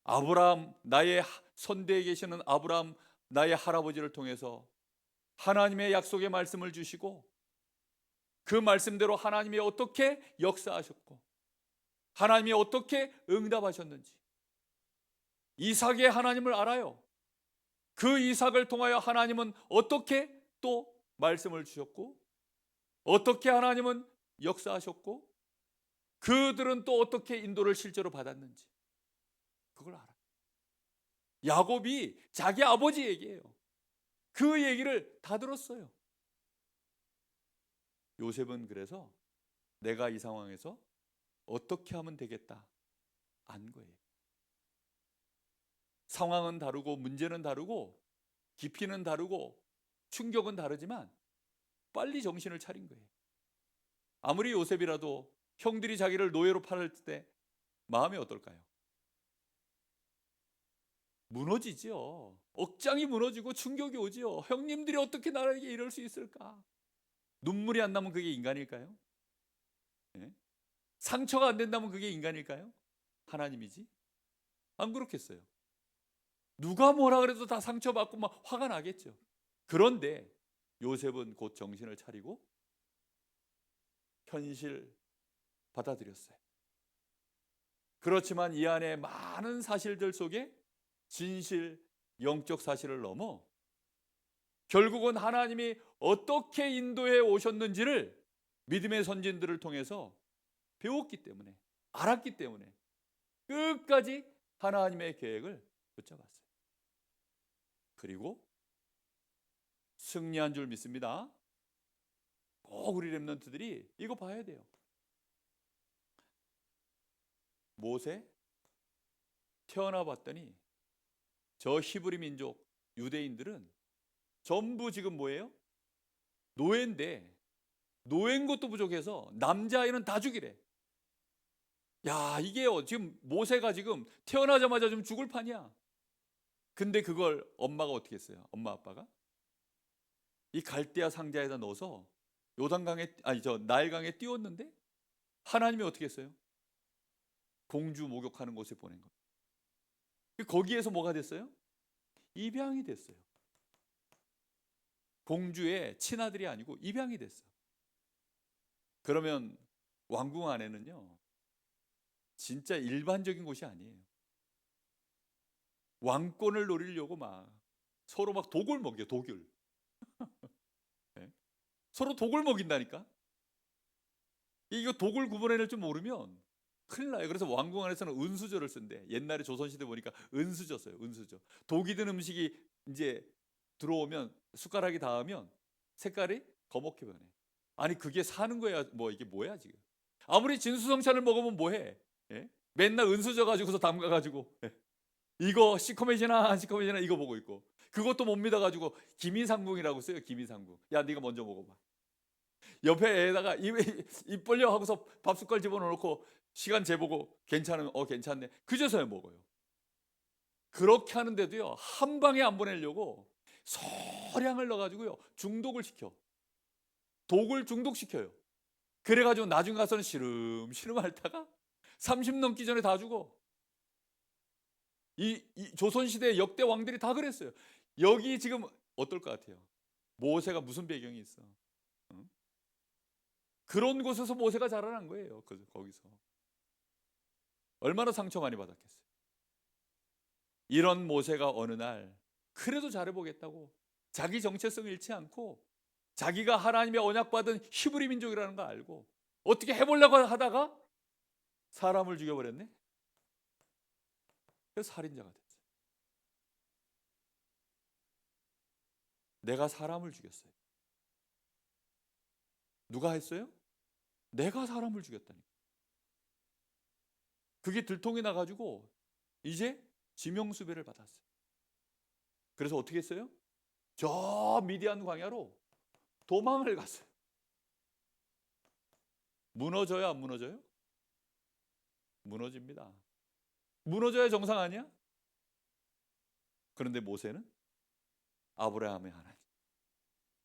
아브라함, 나의 선대에 계시는 아브라함, 나의 할아버지를 통해서 하나님의 약속의 말씀을 주시고 그 말씀대로 하나님이 어떻게 역사하셨고 하나님이 어떻게 응답하셨는지 이삭의 하나님을 알아요. 그 이삭을 통하여 하나님은 어떻게 또 말씀을 주셨고 어떻게 하나님은 역사하셨고 그들은 또 어떻게 인도를 실제로 받았는지 그걸 알아요. 야곱이 자기 아버지 얘기예요. 그 얘기를 다 들었어요. 요셉은 그래서 내가 이 상황에서 어떻게 하면 되겠다 안 거예요. 상황은 다르고 문제는 다르고 깊이는 다르고 충격은 다르지만 빨리 정신을 차린 거예요. 아무리 요셉이라도 형들이 자기를 노예로 팔을 때 마음이 어떨까요? 무너지죠. 억장이 무너지고 충격이 오지요. 형님들이 어떻게 나에게 이럴 수 있을까? 눈물이 안 나면 그게 인간일까요? 예? 상처가 안 된다면 그게 인간일까요? 하나님이지. 안 그렇겠어요. 누가 뭐라 그래도 다 상처받고 막 화가 나겠죠. 그런데 요셉은 곧 정신을 차리고 현실 받아들였어요. 그렇지만 이 안에 많은 사실들 속에 진실, 영적 사실을 넘어 결국은 하나님이 어떻게 인도해 오셨는지를 믿음의 선진들을 통해서 배웠기 때문에, 알았기 때문에 끝까지 하나님의 계획을 붙잡았어요. 그리고 승리한 줄 믿습니다. 꼭 우리 렘넌트들이 이거 봐야 돼요. 모세 태어나 봤더니 저 히브리 민족 유대인들은 전부 지금 뭐예요? 노예인데 노예인 것도 부족해서 남자아이는 다 죽이래. 야, 이게요. 지금 모세가 지금 태어나자마자 좀 죽을 판이야. 근데 그걸 엄마가 어떻게 했어요? 엄마 아빠가 이 갈대아 상자에다 넣어서 요단강에 아니 저 나일강에 띄웠는데 하나님이 어떻게 했어요? 공주 목욕하는 곳에 보낸 거예요. 거기에서 뭐가 됐어요? 입양이 됐어요. 공주의 친아들이 아니고 입양이 됐어. 그러면 왕궁 안에는요 진짜 일반적인 곳이 아니에요. 왕권을 노리려고 막 서로 막 독을 먹여. 독을 네? 서로 독을 먹인다니까. 이거 독을 구분해낼 줄 모르면 큰일 나요. 그래서 왕궁 안에서는 은수저를 쓴대. 옛날에 조선시대 보니까 은수저 써요. 은수저. 독이 든 음식이 이제 들어오면 숟가락이 닿으면 색깔이 거먹게 변해. 아니 그게 사는 거야? 뭐 이게 뭐야 지금? 아무리 진수성찬을 먹으면 뭐해? 예? 맨날 은수저 가지고서 담가가지고 예? 이거 시커매지나 안 시커매지나 이거 보고 있고 그것도 못 믿어가지고 기미상궁이라고 써요. 기미상궁. 야 네가 먼저 먹어봐. 옆에 애다가 입 벌려 하고서 밥 숟갈 집어넣고 시간 재보고 괜찮으면 괜찮네. 그제서야 먹어요. 그렇게 하는데도요 한 방에 안 보내려고 소량을 넣어가지고요 중독을 시켜. 독을 중독시켜요. 그래가지고 나중 가서는 시름시름 앓다가 30 넘기 전에 다 죽어. 이 조선시대 역대 왕들이 다 그랬어요. 여기 지금 어떨 것 같아요? 모세가 무슨 배경이 있어? 응? 그런 곳에서 모세가 자라난 거예요. 거기서 얼마나 상처 많이 받았겠어요. 이런 모세가 어느 날 그래도 잘해보겠다고 자기 정체성을 잃지 않고 자기가 하나님의 언약받은 히브리 민족이라는 거 알고 어떻게 해보려고 하다가 사람을 죽여버렸네. 그래서 살인자가 됐어요. 내가 사람을 죽였어요. 누가 했어요? 내가 사람을 죽였다니까. 그게 들통이 나가지고 이제 지명수배를 받았어요. 그래서 어떻게 했어요? 저 미디안 광야로 도망을 갔어요. 무너져요, 안 무너져요? 무너집니다. 무너져야 정상 아니야? 그런데 모세는 아브라함의 하나님,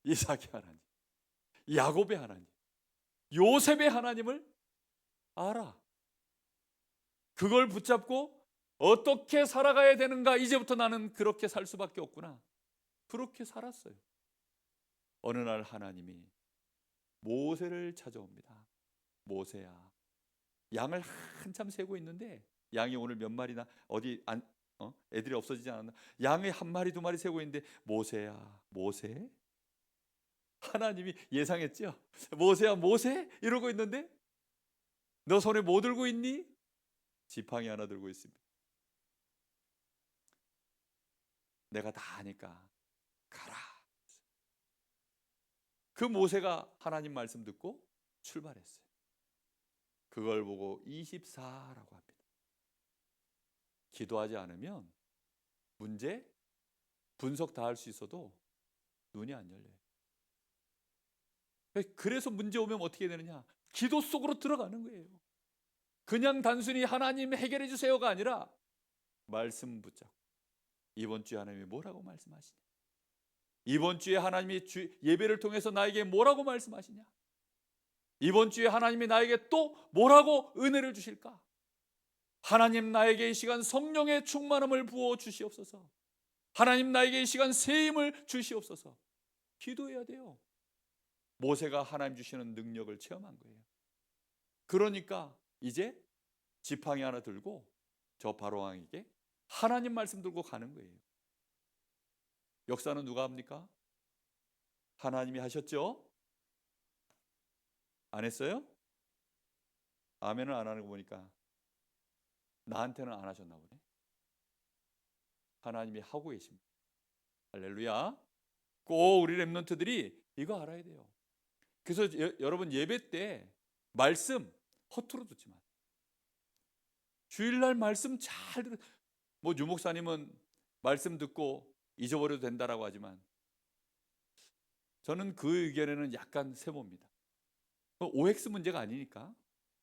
이삭의 하나님, 야곱의 하나님, 요셉의 하나님을 알아. 그걸 붙잡고 어떻게 살아가야 되는가, 이제부터 나는 그렇게 살 수밖에 없구나. 그렇게 살았어요. 어느 날 하나님이 모세를 찾아옵니다. 모세야, 양을 한참 세고 있는데 양이 오늘 몇 마리나 어디 애들이 없어지지 않았나? 양이 한 마리 두 마리 세고 있는데 모세야, 모세? 하나님이 예상했죠? 모세야, 모세? 이러고 있는데 너 손에 뭐 들고 있니? 지팡이 하나 들고 있습니다. 내가 다 아니까 가라. 그 모세가 하나님 말씀 듣고 출발했어요. 그걸 보고 24라고 합니다. 기도하지 않으면 문제 분석 다 할 수 있어도 눈이 안 열려요. 그래서 문제 오면 어떻게 되느냐? 기도 속으로 들어가는 거예요. 그냥 단순히 하나님 해결해 주세요가 아니라 말씀 붙잡고, 이번 주에 하나님이 뭐라고 말씀하시냐? 이번 주에 하나님이 예배를 통해서 나에게 뭐라고 말씀하시냐? 이번 주에 하나님이 나에게 또 뭐라고 은혜를 주실까? 하나님, 나에게 이 시간 성령의 충만함을 부어 주시옵소서. 하나님, 나에게 이 시간 새 힘을 주시옵소서. 기도해야 돼요. 모세가 하나님 주시는 능력을 체험한 거예요. 그러니까 이제 지팡이 하나 들고 저 바로왕에게 하나님 말씀 들고 가는 거예요. 역사는 누가 합니까? 하나님이 하셨죠? 안 했어요? 아멘을 안 하는 거 보니까 나한테는 안 하셨나 보네. 하나님이 하고 계십니다. 할렐루야. 꼭 우리 렘넌트들이 이거 알아야 돼요. 그래서 여러분 예배 때 말씀 허투루 듣지 마세요. 주일날 말씀 잘 들어. 뭐 유목사님은 말씀 듣고 잊어버려도 된다라고 하지만 저는 그 의견에는 약간 세모입니다. OX 문제가 아니니까.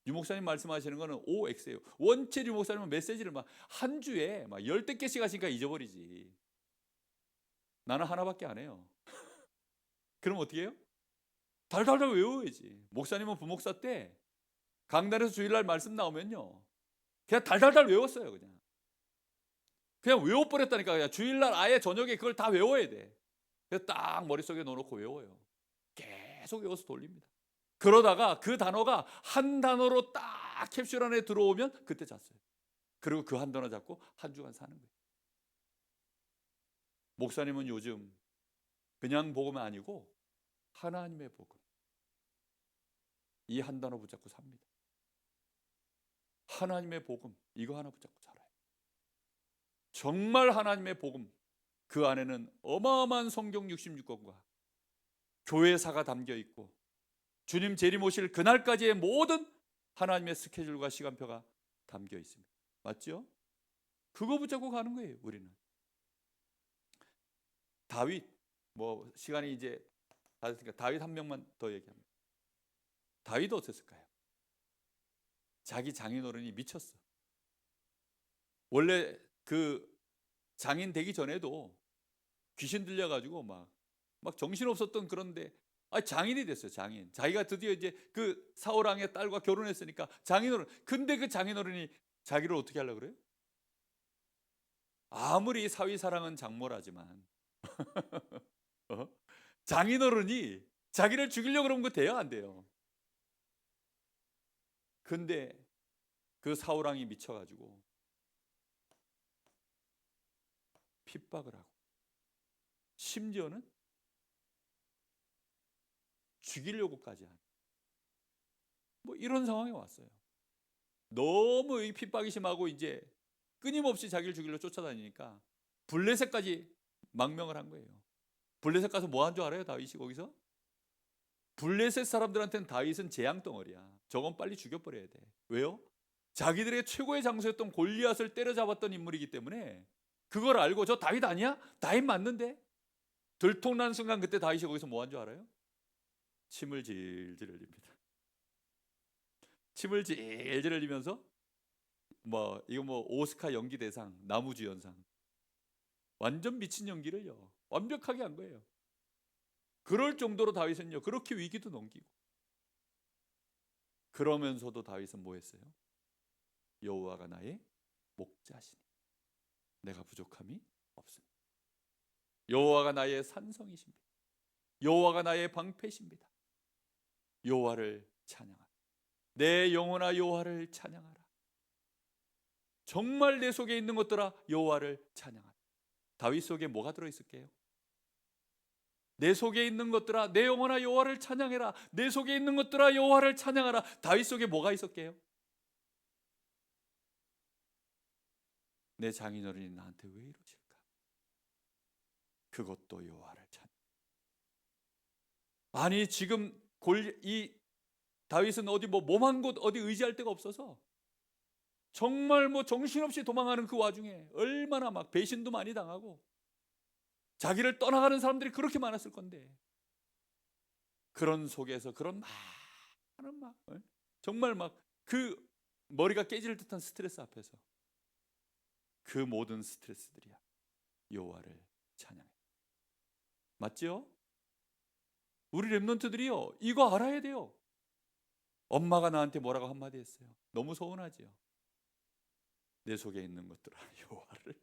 유목사님 말씀하시는 거는 OX예요. 원체 유목사님은 메시지를 막 한 주에 막 10대 개씩 하시니까 잊어버리지. 나는 하나밖에 안 해요. 그럼 어떻게 해요? 달달달 외워야지. 목사님은 부목사 때 강단에서 주일날 말씀 나오면요, 그냥 달달달 외웠어요. 그냥 외워버렸다니까. 그냥 주일날 아예 저녁에 그걸 다 외워야 돼. 그래서 딱 머릿속에 넣어놓고 외워요. 계속 외워서 돌립니다. 그러다가 그 단어가 한 단어로 딱 캡슐 안에 들어오면 그때 잤어요. 그리고 그 한 단어 잡고 한 주간 사는 거예요. 목사님은 요즘 그냥 복음이 아니고 하나님의 복음, 이 한 단어 붙잡고 삽니다. 하나님의 복음, 이거 하나 붙잡고 살아요. 정말 하나님의 복음, 그 안에는 어마어마한 성경 66권과 교회사가 담겨 있고 주님 재림 오실 그날까지의 모든 하나님의 스케줄과 시간표가 담겨 있습니다. 맞죠? 그거 붙잡고 가는 거예요. 우리는 다윗, 뭐 시간이 이제 다 됐으니까 다윗 한 명만 더 얘기합니다. 다윗 어땠을까요? 자기 장인어른이 미쳤어. 원래 그 장인 되기 전에도 귀신 들려가지고 막 정신 없었던, 그런데 장인이 됐어요. 장인. 자기가 드디어 이제 그 사울 왕의 딸과 결혼했으니까 장인어른. 근데 그 장인어른이 자기를 어떻게 하려고 그래요? 아무리 사위 사랑은 장모라지만 장인어른이 자기를 죽이려고 그런 거 돼요, 안 돼요? 근데 그 사울 왕이 미쳐가지고 핍박을 하고 심지어는 죽이려고까지 하는, 뭐 이런 상황이 왔어요. 너무 이 핍박이 심하고 이제 끊임없이 자기를 죽이려 쫓아다니니까 블레셋까지 망명을 한 거예요. 블레셋 가서 뭐 한 줄 알아요? 다윗이 거기서? 블레셋 사람들한테는 다윗은 재앙덩어리야. 저건 빨리 죽여버려야 돼. 왜요? 자기들의 최고의 장수였던 골리앗을 때려잡았던 인물이기 때문에 그걸 알고 저 다윗 아니야? 다윗 맞는데? 들통난 순간 그때 다윗이 거기서 뭐 한 줄 알아요? 침을 질질 흘립니다. 침을 질질 흘리면서 이거 오스카 연기 대상, 나무주연상, 완전 미친 연기를요 완벽하게 한 거예요. 그럴 정도로 다윗은요, 그렇게 위기도 넘기고. 그러면서도 다윗은 뭐 했어요? 여호와가 나의 목자시니 내가 부족함이 없습니다. 여호와가 나의 산성이십니다. 여호와가 나의 방패십니다. 여호와를 찬양하라. 내 영혼아 여호와를 찬양하라. 정말 내 속에 있는 것들아 여호와를 찬양하라. 다윗 속에 뭐가 들어있을게요? 내 속에 있는 것들아 내 영혼아 여호와를 찬양해라. 내 속에 있는 것들아 여호와를 찬양하라. 다윗 속에 뭐가 있었게요? 내 장인어른이 나한테 왜 이러실까? 그것도 여호와를 찬양. 아니 지금 이 다윗은 어디 뭐 몸 한 곳 어디 의지할 데가 없어서 정말 뭐 정신없이 도망가는 그 와중에 얼마나 막 배신도 많이 당하고 자기를 떠나가는 사람들이 그렇게 많았을 건데, 그런 속에서 그런 많은 막 정말 막 그 머리가 깨질 듯한 스트레스 앞에서 그 모든 스트레스들이야 여호와를 찬양해. 맞지요? 우리 렘넌트들이요 이거 알아야 돼요. 엄마가 나한테 뭐라고 한마디 했어요. 너무 서운하지요. 내 속에 있는 것들아 여호와를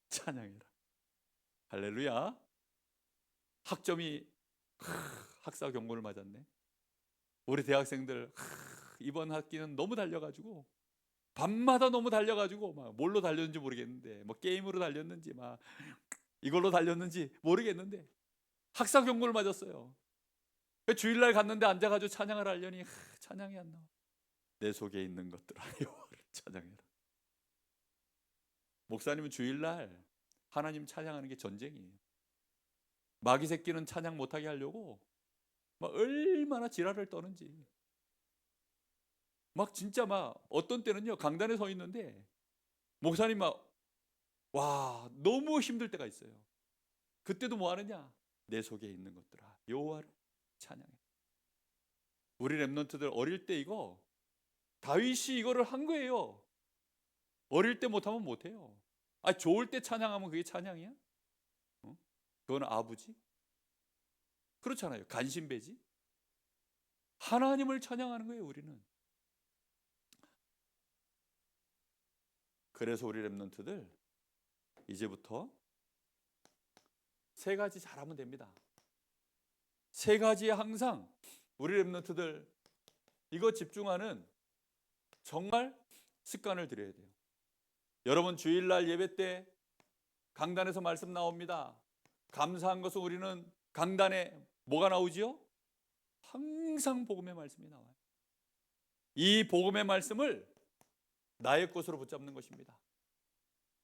찬양해라. 할렐루야. 학점이 학사 경고를 맞았네. 우리 대학생들 이번 학기는 너무 달려가지고 밤마다 너무 달려가지고 막 뭘로 달렸는지 모르겠는데 뭐 게임으로 달렸는지 막 이걸로 달렸는지 모르겠는데 학사 경고를 맞았어요. 주일날 갔는데 앉아가지고 찬양을 하려니 찬양이 안 나와. 내 속에 있는 것들아 여호와를 찬양해라. 목사님은 주일날 하나님 찬양하는 게 전쟁이에요. 마귀 새끼는 찬양 못하게 하려고 막 얼마나 지랄을 떠는지. 막 진짜 막 어떤 때는요 강단에 서 있는데 목사님 막 와 너무 힘들 때가 있어요. 그때도 뭐 하느냐? 내 속에 있는 것들아 여호와를 찬양해. 우리 렘넌트들 어릴 때 이거 다윗이 이거를 한 거예요. 어릴 때 못하면 못해요. 좋을 때 찬양하면 그게 찬양이야? 그건 아부지? 그렇잖아요. 간신배지? 하나님을 찬양하는 거예요 우리는. 그래서 우리 렘넌트들 이제부터 세 가지 잘하면 됩니다. 세 가지에 항상 우리 렘넌트들 이거 집중하는 정말 습관을 들여야 돼요. 여러분 주일날 예배 때 강단에서 말씀 나옵니다. 감사한 것은 우리는 강단에 뭐가 나오지요? 항상 복음의 말씀이 나와요. 이 복음의 말씀을 나의 것으로 붙잡는 것입니다.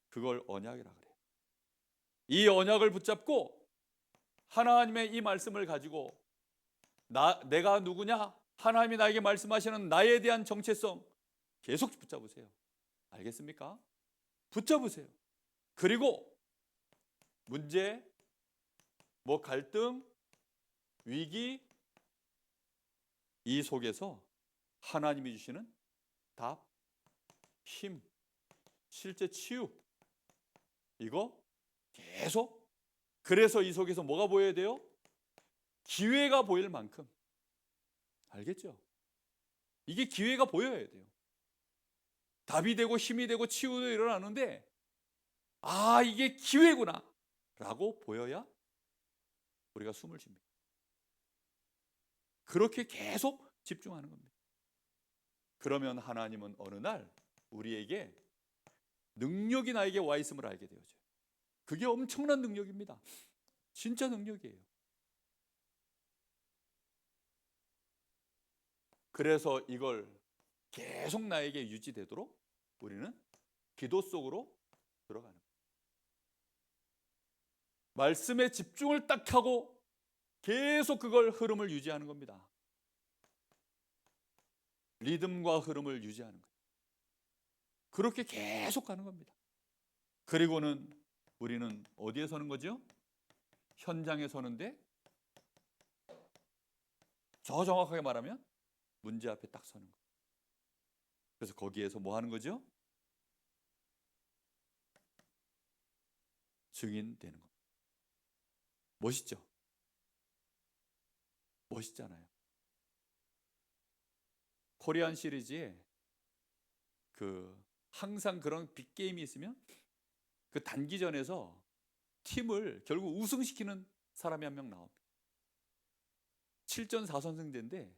그걸 언약이라 그래요. 이 언약을 붙잡고 하나님의 이 말씀을 가지고 내가 누구냐? 하나님이 나에게 말씀하시는 나에 대한 정체성 계속 붙잡으세요. 알겠습니까? 붙잡으세요. 그리고 문제, 뭐 갈등, 위기 이 속에서 하나님이 주시는 답, 힘, 실제 치유 이거 계속. 그래서 이 속에서 뭐가 보여야 돼요? 기회가 보일 만큼. 알겠죠? 이게 기회가 보여야 돼요. 답이 되고 힘이 되고 치유도 일어나는데 이게 기회구나 라고 보여야 우리가 숨을 쉽니다. 그렇게 계속 집중하는 겁니다. 그러면 하나님은 어느 날 우리에게 능력이 나에게 와 있음을 알게 되어져요. 그게 엄청난 능력입니다. 진짜 능력이에요. 그래서 이걸 계속 나에게 유지되도록 우리는 기도 속으로 들어가는 거예요. 말씀에 집중을 딱 하고 계속 그걸 흐름을 유지하는 겁니다. 리듬과 흐름을 유지하는 거예요. 그렇게 계속 가는 겁니다. 그리고는 우리는 어디에 서는 거죠? 현장에 서는데 저 정확하게 말하면 문제 앞에 딱 서는 거예요. 그래서 거기에서 뭐 하는 거죠? 증인 되는 겁니다. 멋있죠? 멋있잖아요. 코리안 시리즈에 항상 그런 빅게임이 있으면 그 단기전에서 팀을 결국 우승시키는 사람이 한 명 나옵니다. 7전 4선승제인데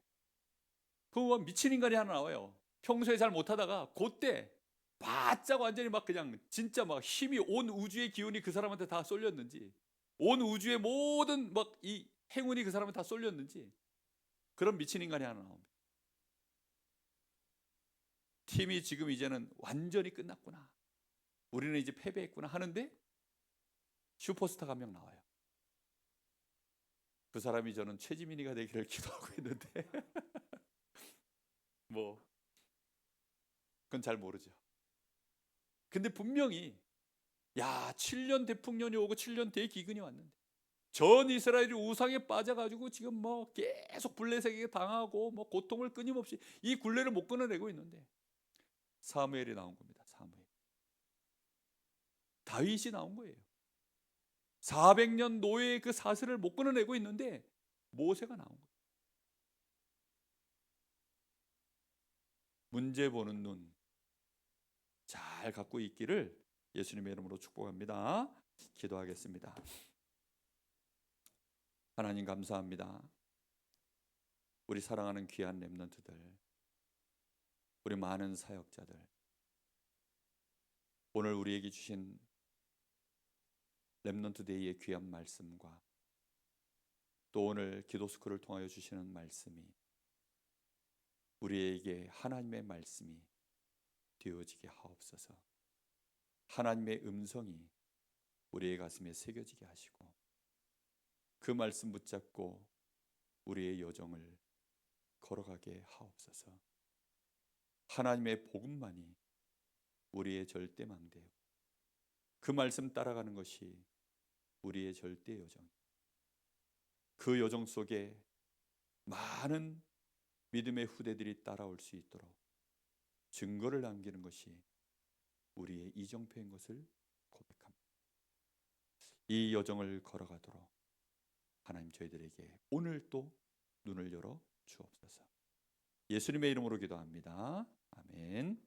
미친 인간이 하나 나와요. 평소에 잘 못하다가 그때 바짝 완전히 막 그냥 진짜 막 힘이 온 우주의 기운이 그 사람한테 다 쏠렸는지, 온 우주의 모든 막 이 행운이 그 사람한테 다 쏠렸는지 그런 미친 인간이 하나 나옵니다. 팀이 지금 이제는 완전히 끝났구나, 우리는 이제 패배했구나 하는데 슈퍼스타가 한 명 나와요. 그 사람이 저는 최지민이가 되기를 기도하고 있는데 뭐 그건 잘 모르죠. 근데 분명히 7년 대풍년이 오고 7년 대기근이 왔는데 전 이스라엘이 우상에 빠져가지고 지금 뭐 계속 굴레세계 당하고 뭐 고통을 끊임없이 이 굴레를 못 끊어내고 있는데 사무엘이 나온 겁니다. 사무엘. 다윗이 나온 거예요. 400년 노예의 그 사슬을 못 끊어내고 있는데 모세가 나온 거예요. 문제 보는 눈 잘 갖고 있기를 예수님의 이름으로 축복합니다. 기도하겠습니다. 하나님 감사합니다. 우리 사랑하는 귀한 렘넌트들, 우리 많은 사역자들, 오늘 우리에게 주신 렘넌트 데이의 귀한 말씀과 또 오늘 기도스쿨을 통하여 주시는 말씀이 우리에게 하나님의 말씀이 되어지게 하옵소서. 하나님의 음성이 우리의 가슴에 새겨지게 하시고 그 말씀 붙잡고 우리의 여정을 걸어가게 하옵소서. 하나님의 복음만이 우리의 절대망대요, 그 말씀 따라가는 것이 우리의 절대 여정, 그 여정 속에 많은 믿음의 후대들이 따라올 수 있도록 증거를 남기는 것이 우리의 이정표인 것을 고백합니다. 이 여정을 걸어가도록 하나님 저희들에게 오늘 또 눈을 열어 주옵소서. 예수님의 이름으로 기도합니다. 아멘.